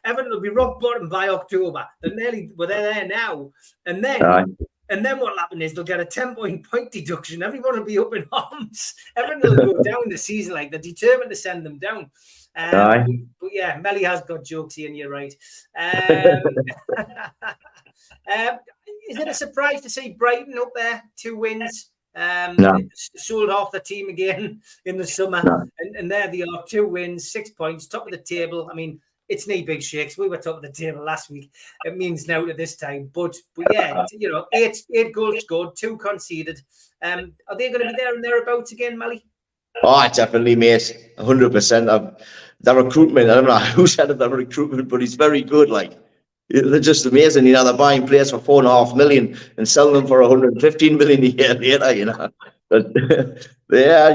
Everton will be rock bottom by October. They're there now, and then what'll happen is they'll get a 10-point deduction. Everyone will be up in arms. Everton will go down the season, like they're determined to send them down. But yeah, Melly has got jokes here, and you're right. Is it a surprise to see Brighton up there, 2 wins? No. Sold off the team again in the summer, and there they are, 2 wins, 6 points, top of the table. I mean, it's no big shakes. We were top of the table last week. It means now to this time, but yeah, 8 goals scored, 2 conceded. Are they going to be there and thereabouts again, Melly? Oh, definitely, mate. 100%. The recruitment, I don't know who said of the recruitment, but he's very good. Like, they're just amazing. They're buying players for $4.5 million and selling them for $115 million a year later. But yeah,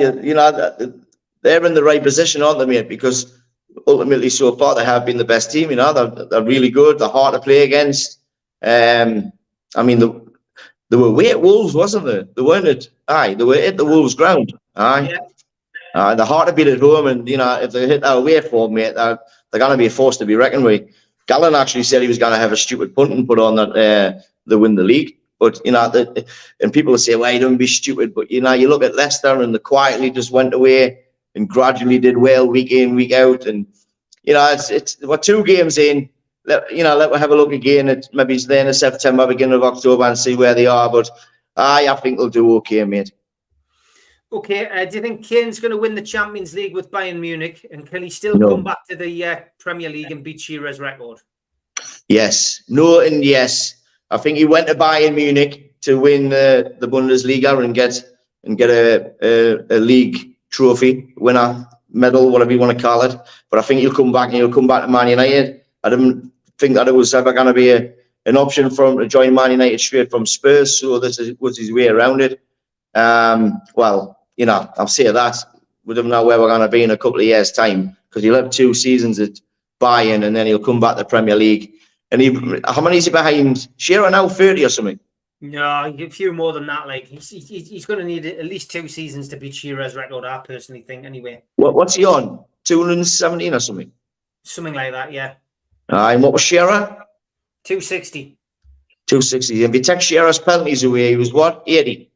they're in the right position, aren't they, mate? Because ultimately, so far, they have been the best team. They're really good. They're hard to play against. I mean, they were away at Wolves, wasn't they? They weren't at. They were at the Wolves ground. Aye. Yeah. They're hard to beat at home, and if they hit that away form, mate, they're going to be a force to be reckoned with. Gallen actually said he was going to have a stupid punt and put on that they win the league. But and people say, "Well, you don't be stupid." But you look at Leicester, and they quietly just went away and gradually did well week in, week out. And we're 2 games in. Let me have a look again at maybe it's the end of September, beginning of October, and see where they are. But I think they'll do okay, mate. Okay, do you think Kane's going to win the Champions League with Bayern Munich, and can he still come back to the Premier League and beat Shearer's record? Yes, no, and yes. I think he went to Bayern Munich to win the Bundesliga and get a league trophy, winner medal, whatever you want to call it. But I think he'll come back to Man United. I didn't think that it was ever going to be an option for him to join Man United straight from Spurs. So this was his way around it. Well, I'll say that. We don't know where we're going to be in a couple of years' time, because he'll have 2 seasons at Bayern and then he'll come back to the Premier League. And how many is he behind? Shearer now 30 or something? No, a few more than that. Like he's going to need at least 2 seasons to beat Shearer's record, I personally think. Anyway, what's he on? 217 or something? Something like that, yeah. And what was Shearer? 260. 260. If you take Shearer's penalties away, he was what? 80.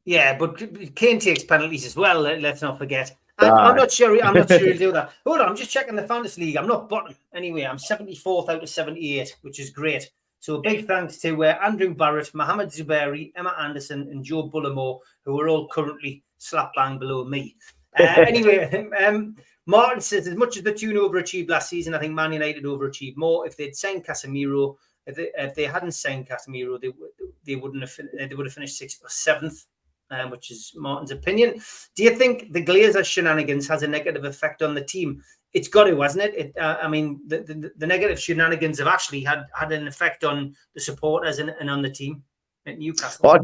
Yeah, but Kane takes penalties as well. Let's not forget. I'm not sure he'll do that. Hold on, I'm just checking the fantasy league. I'm not bottom anyway. I'm 74th out of 78, which is great. So a big thanks to Andrew Barrett, Mohamed Zubairi, Emma Anderson, and Joe Bullimore, who are all currently slap bang below me. Anyway, Martin says, as much as the 2 overachieved last season, I think Man United overachieved more. If they'd signed Casemiro, if they hadn't signed Casemiro, they would have finished 6th or 7th. Which is Martin's opinion. Do you think the Glazers shenanigans has a negative effect on the team? It's got to, hasn't it? I mean, the negative shenanigans have actually had an effect on the supporters and on the team at Newcastle. Oh,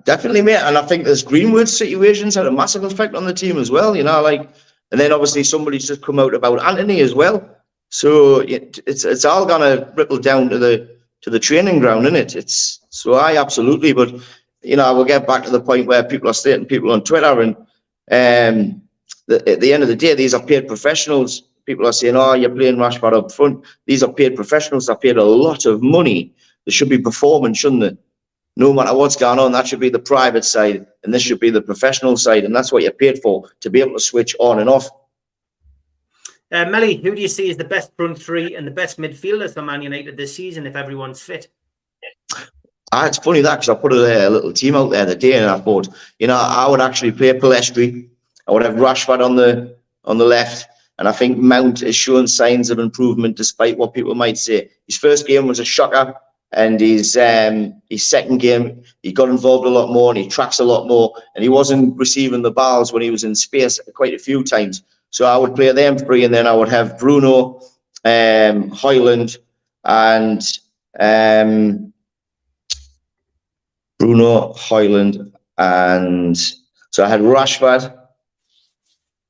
definitely, mate. And I think there's Greenwood situations had a massive effect on the team as well. And then obviously somebody's just come out about Anthony as well. So it's all gonna ripple down to the training ground, isn't it? So absolutely, but. We'll get back to the point where people are stating people on Twitter, and at the end of the day, these are paid professionals. People are saying, "Oh, you're playing Rashford up front." These are paid professionals. They're paid a lot of money. They should be performing, shouldn't they? No matter what's going on, that should be the private side, and this should be the professional side, and that's what you're paid for, to be able to switch on and off. Melly, who do you see as the best front 3 and the best midfielders for Man United this season if everyone's fit? It's funny that, because I put a little team out there the day, and I thought, I would actually play Pellistri. I would have Rashford on the left, and I think Mount is showing signs of improvement despite what people might say. His first game was a shocker, and his second game he got involved a lot more, and he tracks a lot more, and he wasn't receiving the balls when he was in space quite a few times. So I would play them 3, and then I would have Bruno, Højlund, and so I had Rashford,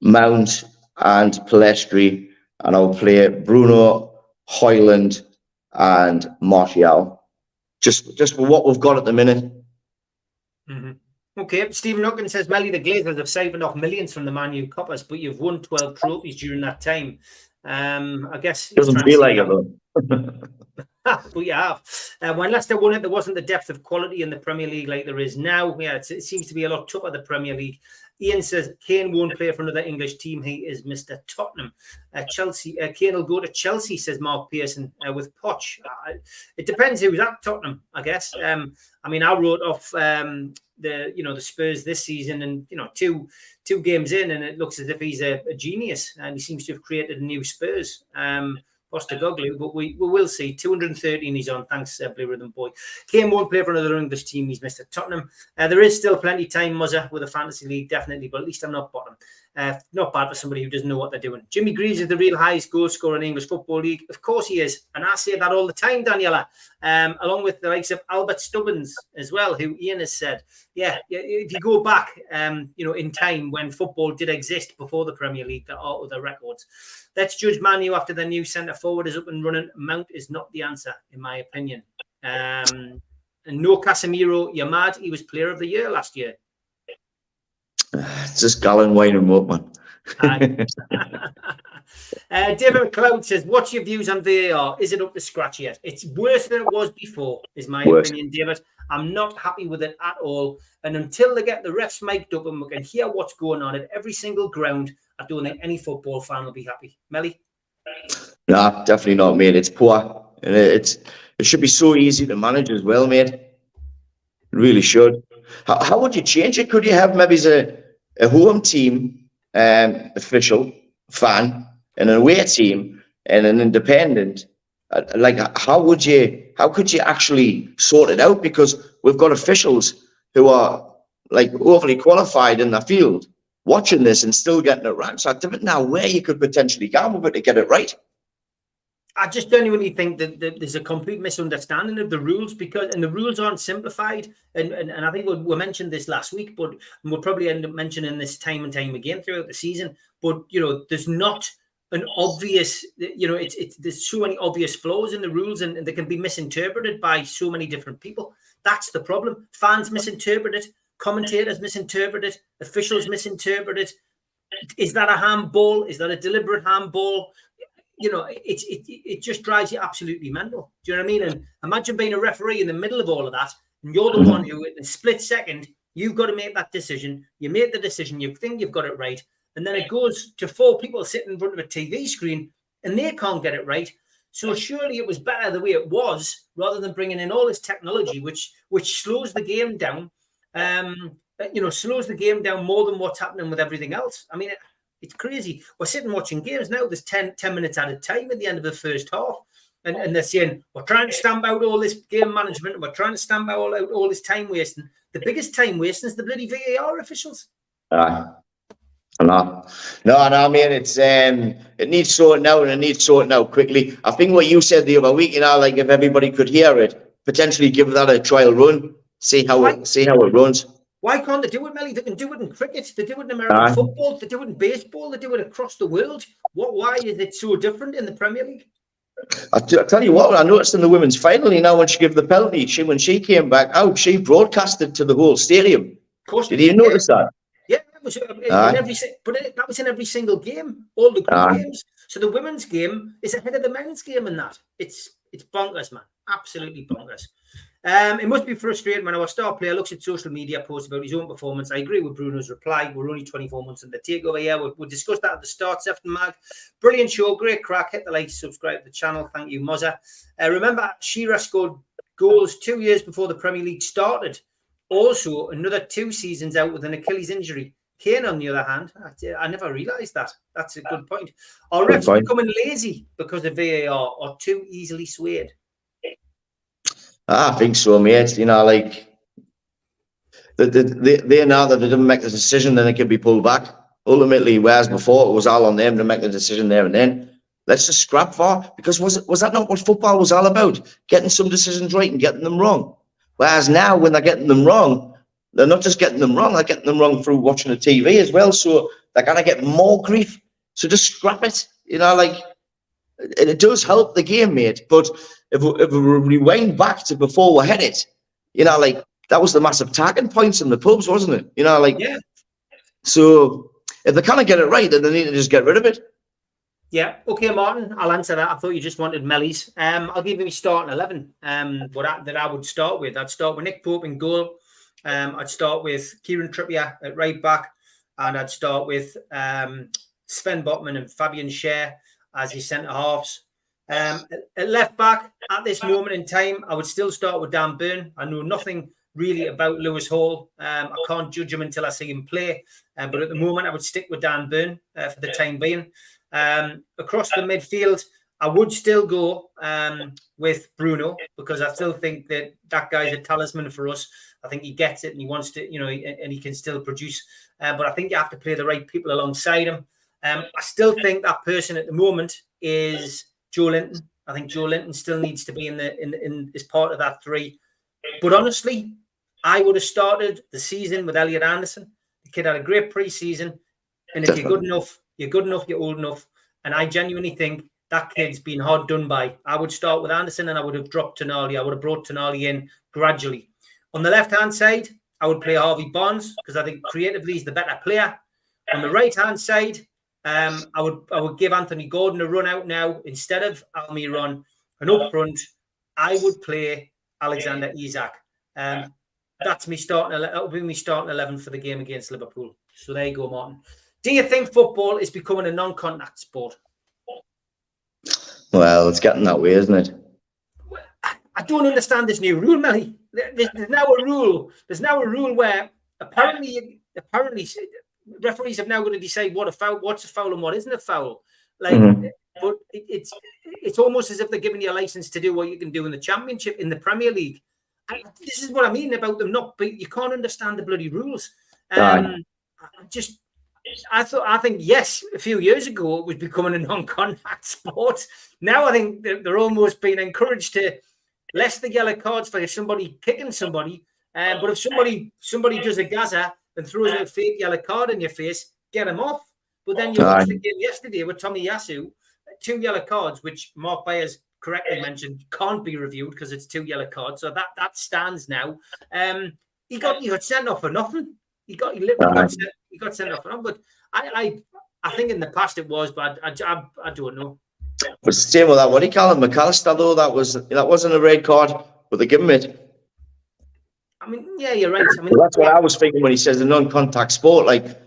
Mount, and Pellistri, and I'll play Bruno, Højlund, and Martial. Just for what we've got at the minute. Mm-hmm. Okay, Stephen Hookin says, Melly, the Glazers have saved off millions from the Man U coppers, but you've won 12 trophies during that time. I guess doesn't feel like it though. But you have. When Leicester won it, there wasn't the depth of quality in the Premier League like there is now. Yeah, it seems to be a lot tougher, the Premier League. Ian says, Kane won't play for another English team. He is Mr. Tottenham. Kane will go to Chelsea, says Mark Pearson, with Poch. It depends who's at Tottenham, I guess. I mean, I wrote off the Spurs this season, and two games in, and it looks as if he's a genius, and he seems to have created a new Spurs. Postecoglou, but we will see. 213 he's on. Thanks, Blue Rhythm Boy. Kane won't play for another English team. He's Mr. Tottenham. There is still plenty of time, Muzzer, with a fantasy league, definitely, but at least I'm not bottom. Not bad for somebody who doesn't know what they're doing. Jimmy Greaves is the real highest goal scorer in English Football League. Of course he is. And I say that all the time, Daniela. Along with the likes of Albert Stubbins as well, who Ian has said. Yeah, if you go back, in time when football did exist before the Premier League, there are other records. Let's judge Man U after their new centre forward is up and running. Mount is not the answer, in my opinion. And no Casemiro, you're mad. He was player of the year last year. It's just Gallon winding him up, man. David McLeod says, what's your views on VAR? Is it up to scratch yet? It's worse than it was before, is my opinion, David. I'm not happy with it at all. And until they get the refs mic'd up and we can hear what's going on at every single ground, I don't think any football fan will be happy. Melly? Nah, definitely not, mate. It's poor. And it should be so easy to manage as well, mate. It really should. How would you change it? Could you have maybe a home team official fan and an away team and an independent? Like, how could you actually sort it out? Because we've got officials who are like overly qualified in their field watching this and still getting it right. So I don't know where you could potentially go with it to get it right. I just genuinely think that there's a complete misunderstanding of the rules, and the rules aren't simplified. And I think we mentioned this last week, but we'll probably end up mentioning this time and time again throughout the season. But, there's not an obvious, there's so many obvious flaws in the rules, and they can be misinterpreted by so many different people. That's the problem. Fans misinterpret it, commentators misinterpret it, officials misinterpret it. Is that a handball? Is that a deliberate handball? It just drives you absolutely mental. Do you know what I mean? And imagine being a referee in the middle of all of that, and you're the one who, in a split second, you've got to make that decision. You make the decision, you think you've got it right, and then it goes to 4 people sitting in front of a TV screen, and they can't get it right. So surely it was better the way it was, rather than bringing in all this technology, which slows the game down. Slows the game down more than what's happening with everything else. I mean, it's crazy. We're sitting watching games now. There's 10 minutes at a time at the end of the first half. And they're saying, we're trying to stamp out all this game management, and we're trying to stamp out all this time wasting. The biggest time wasting is the bloody VAR officials. No, I mean, it needs sorting out, and it needs sorting out quickly. I think what you said the other week, like if everybody could hear it, potentially give that a trial run, see how it runs. Why can't they do it, Melly? They can do it in cricket. They do it in American football. They do it in baseball. They do it across the world. Why is it so different in the Premier League? I tell you what, I noticed in the women's final, when she gave the penalty, when she came back out, she broadcasted to the whole stadium. Of course. Did you notice that? Yeah, that was in every single game, all the group games. So the women's game is ahead of the men's game in that. It's bonkers, man. Absolutely bonkers. It must be frustrating when our star player looks at social media posts about his own performance. I agree with Bruno's reply. We're only 24 months in the takeover here. We'll discuss that at the start. Sefton Mag, brilliant show, great crack. Hit the like, subscribe to the channel. Thank you, Mozza. Remember, Shearer scored goals 2 years before the Premier League started. Also, another 2 seasons out with an Achilles injury. Kane, on the other hand, I never realised that. That's a good point. Are refs becoming lazy because of VAR or too easily swayed? I think so, mate. They now that they didn't make the decision, then it can be pulled back. Ultimately, whereas before it was all on them to make the decision there and then. Let's just scrap VAR, because was that not what football was all about? Getting some decisions right and getting them wrong. Whereas now, when they're getting them wrong, they're not just getting them wrong; they're getting them wrong through watching the TV as well. So they're gonna get more grief. So just scrap it. It does help the game, mate. But if we rewind back to before we had it, that was the massive talking points in the pubs, wasn't it? Yeah. So if they can't get it right, then they need to just get rid of it. Yeah. Okay, Martin, I'll answer that. I thought you just wanted Melly's. I'll give you my starting 11. That I would start with. I'd start with Nick Pope in goal. I'd start with Kieran Trippier at right back, and I'd start with Sven Botman and Fabian Schär as his centre halves. At left back, at this moment in time, I would still start with Dan Burn. I know nothing really about Lewis Hall. I can't judge him until I see him play. But at the moment, I would stick with Dan Burn for the time being. Across the midfield, I would still go with Bruno, because I still think that guy's a talisman for us. I think he gets it and he wants to, and he can still produce. But I think you have to play the right people alongside him. I still think that person at the moment is Joe Linton. I think Joe Linton still needs to be in as part of that 3. But honestly, I would have started the season with Elliot Anderson. The kid had a great pre-season, and if you're good enough, you're old enough. And I genuinely think that kid's been hard done by. I would start with Anderson, and I would have dropped Tonali. I would have brought Tonali in gradually. On the left-hand side, I would play Harvey Barnes because I think creatively he's the better player. On the right-hand side, I would give Anthony Gordon a run out now instead of Almiron. And up front, I would play Alexander Isak. That's me starting. That'll be me starting 11 for the game against Liverpool. So there you go, Martin. Do you think football is becoming a non-contact sport? Well, it's getting that way, isn't it? I don't understand this new rule, Melly. There's now a rule. There's now a rule where apparently referees have now going to decide what's a foul and what isn't a foul. But it's almost as if they're giving you a license to do what you can do in the Championship, in the Premier League. This is what I mean about them not. But you can't understand the bloody rules. I think yes, a few years ago it was becoming a non-contact sport. Now I think they're almost being encouraged to less the yellow cards for somebody kicking somebody. But if somebody does a Gaza and throws a fake yellow card in your face, get them off. But then you watched the game yesterday with Tommy Yasu, 2 yellow cards, which Mark Byers correctly mentioned can't be reviewed because it's 2 yellow cards. So that stands now. He got sent off for nothing. He got sent off for nothing. But I think in the past it was, but I don't know. But same with that. What do you call it, McAllister? Though that wasn't a red card, but they give him it. I mean, yeah, you're right. I mean, that's what I was thinking when he says a non-contact sport. Like,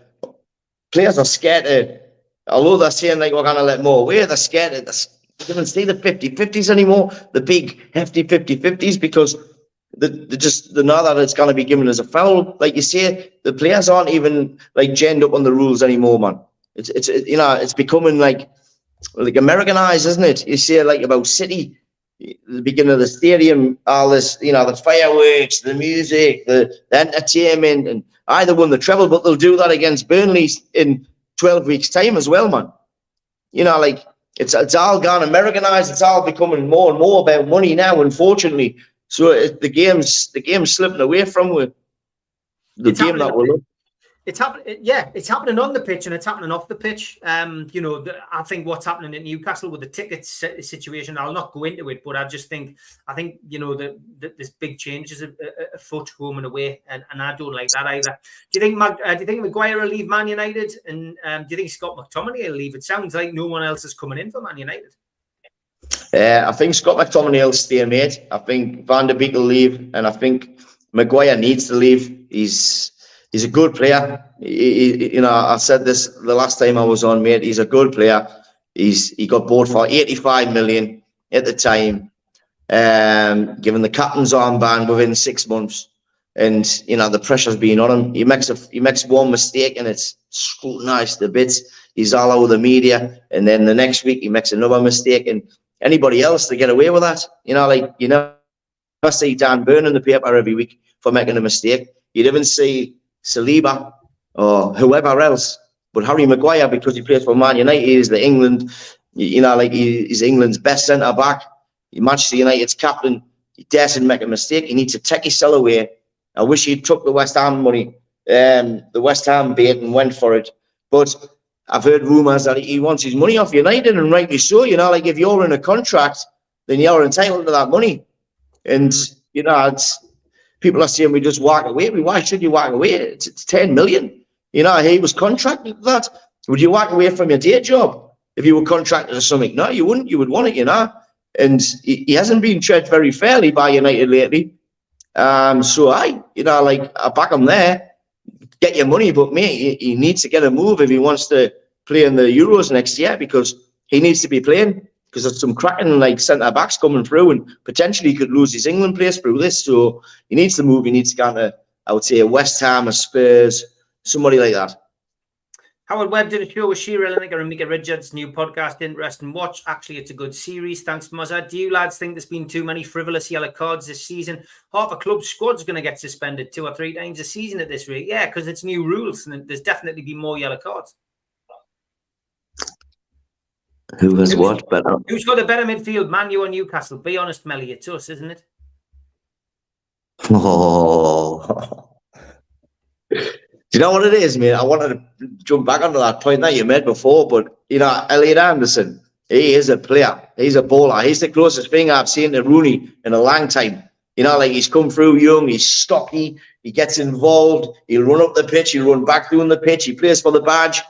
players are scared to, although they're saying like we're going to let more away, they're scared to. They don't see the 50-50s anymore, the big hefty 50-50s, because they know that it's going to be given as a foul. Like you say, the players aren't even like genned up on the rules anymore, man. It's becoming like Americanized, isn't it? You say like about City, the beginning of the stadium, all this, the fireworks, the music, the entertainment, and either won the treble, but they'll do that against Burnley in 12 weeks' time as well, man. It's all gone Americanized. It's all becoming more and more about money now, unfortunately. So the game's slipping away from the game that we're looking. It's happening. Yeah, it's happening on the pitch and it's happening off the pitch. I think what's happening at Newcastle with the ticket situation, I'll not go into it, but I think that there's big changes afoot home and away, and I don't like that either. Do you think Maguire will leave Man United, and do you think Scott McTominay will leave? It sounds like no one else is coming in for Man United. I think Scott McTominay will stay, mate. I think Van der Beek will leave, and I think Maguire needs to leave. He's a good player. I said this the last time I was on, mate. He's a good player. He got bought for 85 million at the time, given the captain's armband within 6 months, and the pressure's been on him. He makes one mistake and it's scrutinised to bits. He's all over the media, and then the next week he makes another mistake, and anybody else to get away with that? You never see Dan Burn in the paper every week for making a mistake. You'd even see Saliba or whoever else, but Harry Maguire, because he plays for Man United, is he's England's best centre back. Manchester United's captain. He dares make a mistake. He needs to take his sell away. I wish he took the West Ham money, the West Ham bait, and went for it. But I've heard rumours that he wants his money off United, and rightly so. If you're in a contract, then you're entitled to that money. And people are saying we just walk away. Why should you walk away? It's 10 million. He was contracted for that. Would you walk away from your day job if you were contracted to something? No, you wouldn't. You would want it, And he hasn't been treated very fairly by United lately. So I back him there. Get your money, but mate, he needs to get a move if he wants to play in the Euros next year, because he needs to be playing. Because there's some cracking centre backs coming through, and potentially he could lose his England place through this. So he needs to move. He needs to go to, I would say, West Ham or Spurs, somebody like that. Howard Webb did a show with Shearer Lineker and Mika Richards' new podcast, Interesting Watch. Actually, it's a good series. Thanks, Muzza. Do you lads think there's been too many frivolous yellow cards this season? Half a club squad's going to get suspended 2 or 3 times a season at this rate. Yeah, because it's new rules, and there's definitely been more yellow cards. Who has what better? Who's got a better midfield, Man U or Newcastle? Be honest, Melly, it's us, isn't it? Oh. Do you know what it is, mate? I wanted to jump back onto that point that you made before, but, Elliot Anderson, he is a player. He's a bowler. He's the closest thing I've seen to Rooney in a long time. You know, like he's come through young, he's stocky, he gets involved, he'll run up the pitch, he'll run back down the pitch, he plays for the badge.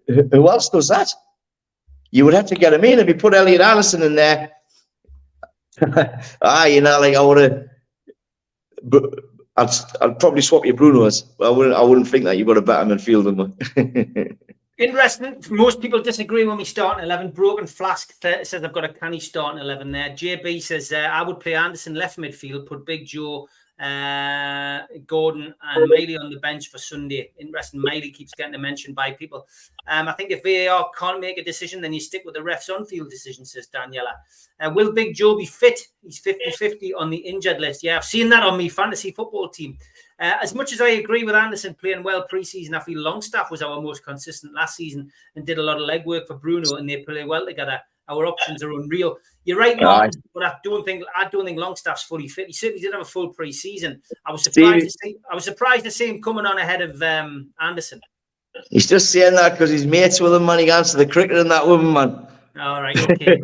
Who else does that? You would have to get him in. If you put Elliot Anderson in there, you know, like I would have. I'd probably swap your Bruno's. I wouldn't think that you've got a better midfielder. Interesting. Most people disagree when we start in 11. Broken Flask says I've got a canny start in 11 there. JB says I would play Anderson left midfield, put Big Joe, Gordon and Miley on the bench for Sunday. Interesting. Miley keeps getting mentioned by people. I think if VAR can't make a decision, then you stick with the ref's on-field decision, says Daniela. Will Big Joe be fit? He's 50-50 on the injured list. Yeah, I've seen that on my fantasy football team. As much as I agree with Anderson playing well pre-season, I feel Longstaff was our most consistent last season and did a lot of legwork for Bruno, and they play well together. Our options are unreal. You're right, Martin, but I don't think Longstaff's fully fit. He certainly didn't have a full pre-season. I was surprised to see him coming on ahead of Anderson. He's just saying that because he's mates with him, man. He gets to the cricket and that woman, man. All right, okay.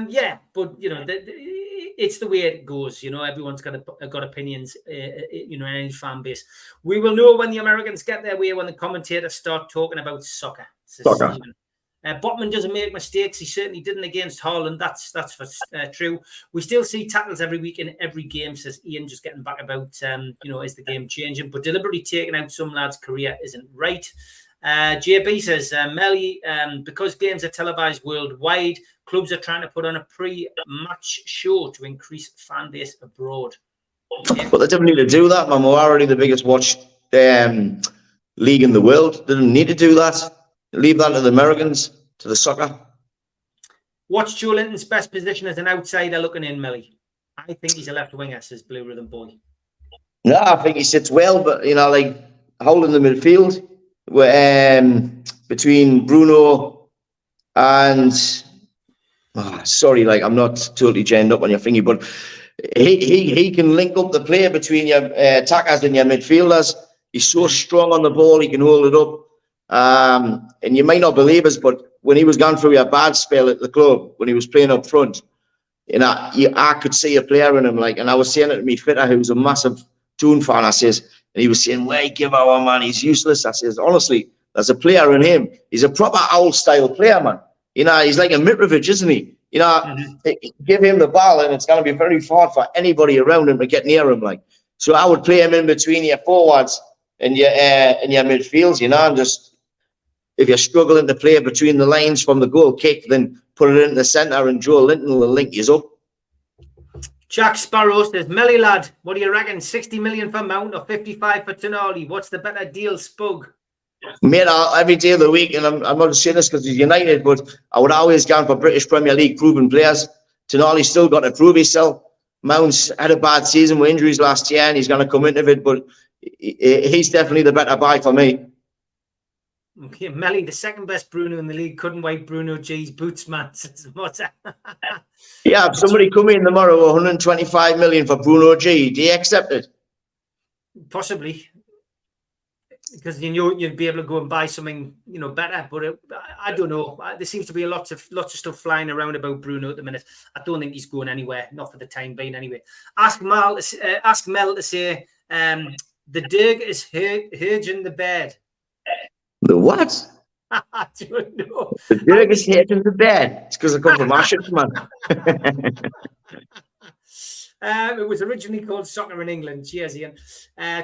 Yeah, but you know, it's the way it goes. You know, everyone's got opinions. You know, in any fan base. We will know when the Americans get their way when the commentators start talking about soccer. Soccer. Botman doesn't make mistakes. He certainly didn't against Haaland. That's for true. We still see tackles every week in every game, says Ian, just getting back about, you know, is the game changing? But deliberately taking out some lad's career isn't right. JB says, Melly, because games are televised worldwide, clubs are trying to put on a pre-match show to increase fan base abroad. But they didn't need to do that, man. We're already the biggest watched league in the world. They didn't need to do that. Leave that to the Americans, to the soccer. What's Joe Linton's best position as an outsider looking in, Millie? I think he's a left winger, says Blue Rhythm Boy. No, I think he sits well, but, you know, like holding the midfield between Bruno and... sorry, like I'm not totally chained up on your thingy, but he can link up the play between your attackers and your midfielders. He's so strong on the ball, he can hold it up. And you might not believe us, but when he was going through a bad spell at the club, when he was playing up front, you know, I could see a player in him. Like, and I was saying it to me fitter, who's a massive Toon fan. I says, and he was saying, "Wait, give our man, he's useless." I says, honestly, there's a player in him. He's a proper old style player, man. You know, he's like a Mitrovic, isn't he? You know, give him the ball, and it's going to be very hard for anybody around him to get near him. Like, so I would play him in between your forwards and your midfields, you know, and just. If you're struggling to play between the lines from the goal kick, then put it in the centre and Joe Linton will link you up. Jack Sparrow says, Melly lad, what do you reckon? 60 million for Mount or 55 for Tonali? What's the better deal, Spug? Mate, every day of the week, and I'm not saying this because he's United, but I would always go for British Premier League proven players. Tonali's still got to prove himself. Mount's had a bad season with injuries last year and he's going to come into it, but he's definitely the better buy for me. Okay, Melly, the second best Bruno in the league, couldn't wipe Bruno G's boots, man. Yeah, if somebody come in tomorrow, 125 million for Bruno G, do you accept it? Possibly, because you know you'd be able to go and buy something, you know, better. But I don't know. There seems to be lots of stuff flying around about Bruno at the minute. I don't think he's going anywhere, not for the time being, anyway. Ask Mel to say the Dirk is hurging the bed. The what? I don't know. The Dirk is here to the bed. It's because I come from Ashton, man. It was originally called Soccer in England. Cheers, Ian.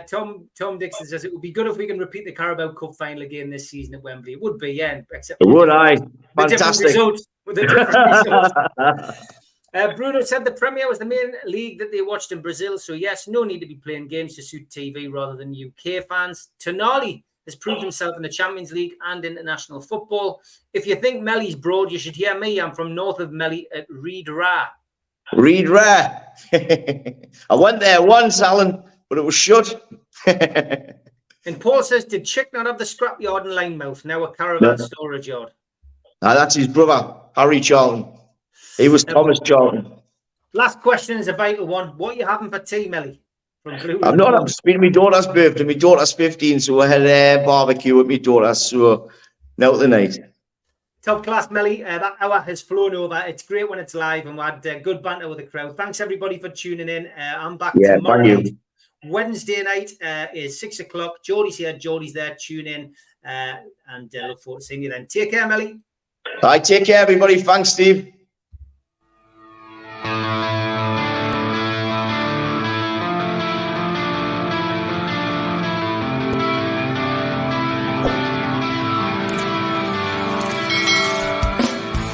Tom Dixon says it would be good if we can repeat the Carabao Cup final again this season at Wembley. It would be, yeah. Except it would, aye. Fantastic. With the different results. Bruno said the Premier was the main league that they watched in Brazil. So, yes, no need to be playing games to suit TV rather than UK fans. Tonali has proved himself in the Champions League and international football. If you think Melly's broad, you should hear me. I'm from north of Melly at Reed Ra. Reed Ra. I went there once, Alan, but it was shut. And Paul says, did Chick not have the scrapyard in Linemouth, now a caravan storage yard? That's his brother, Harry Charlton. He was Thomas Charlton. Last question is a vital one. What are you having for tea, Melly? I'm not. I'm speaking my daughter's birthday. My daughter's 15, so I had a barbecue with my daughter. So now tonight. Top class, Melly. That hour has flown over. It's great when it's live, and we had good banter with the crowd. Thanks everybody for tuning in. I'm back tomorrow night. Wednesday night is 6 o'clock. Geordie's here. Geordie's there. Tune in and look forward to seeing you then. Take care, Melly. All right, take care, everybody. Thanks, Steve.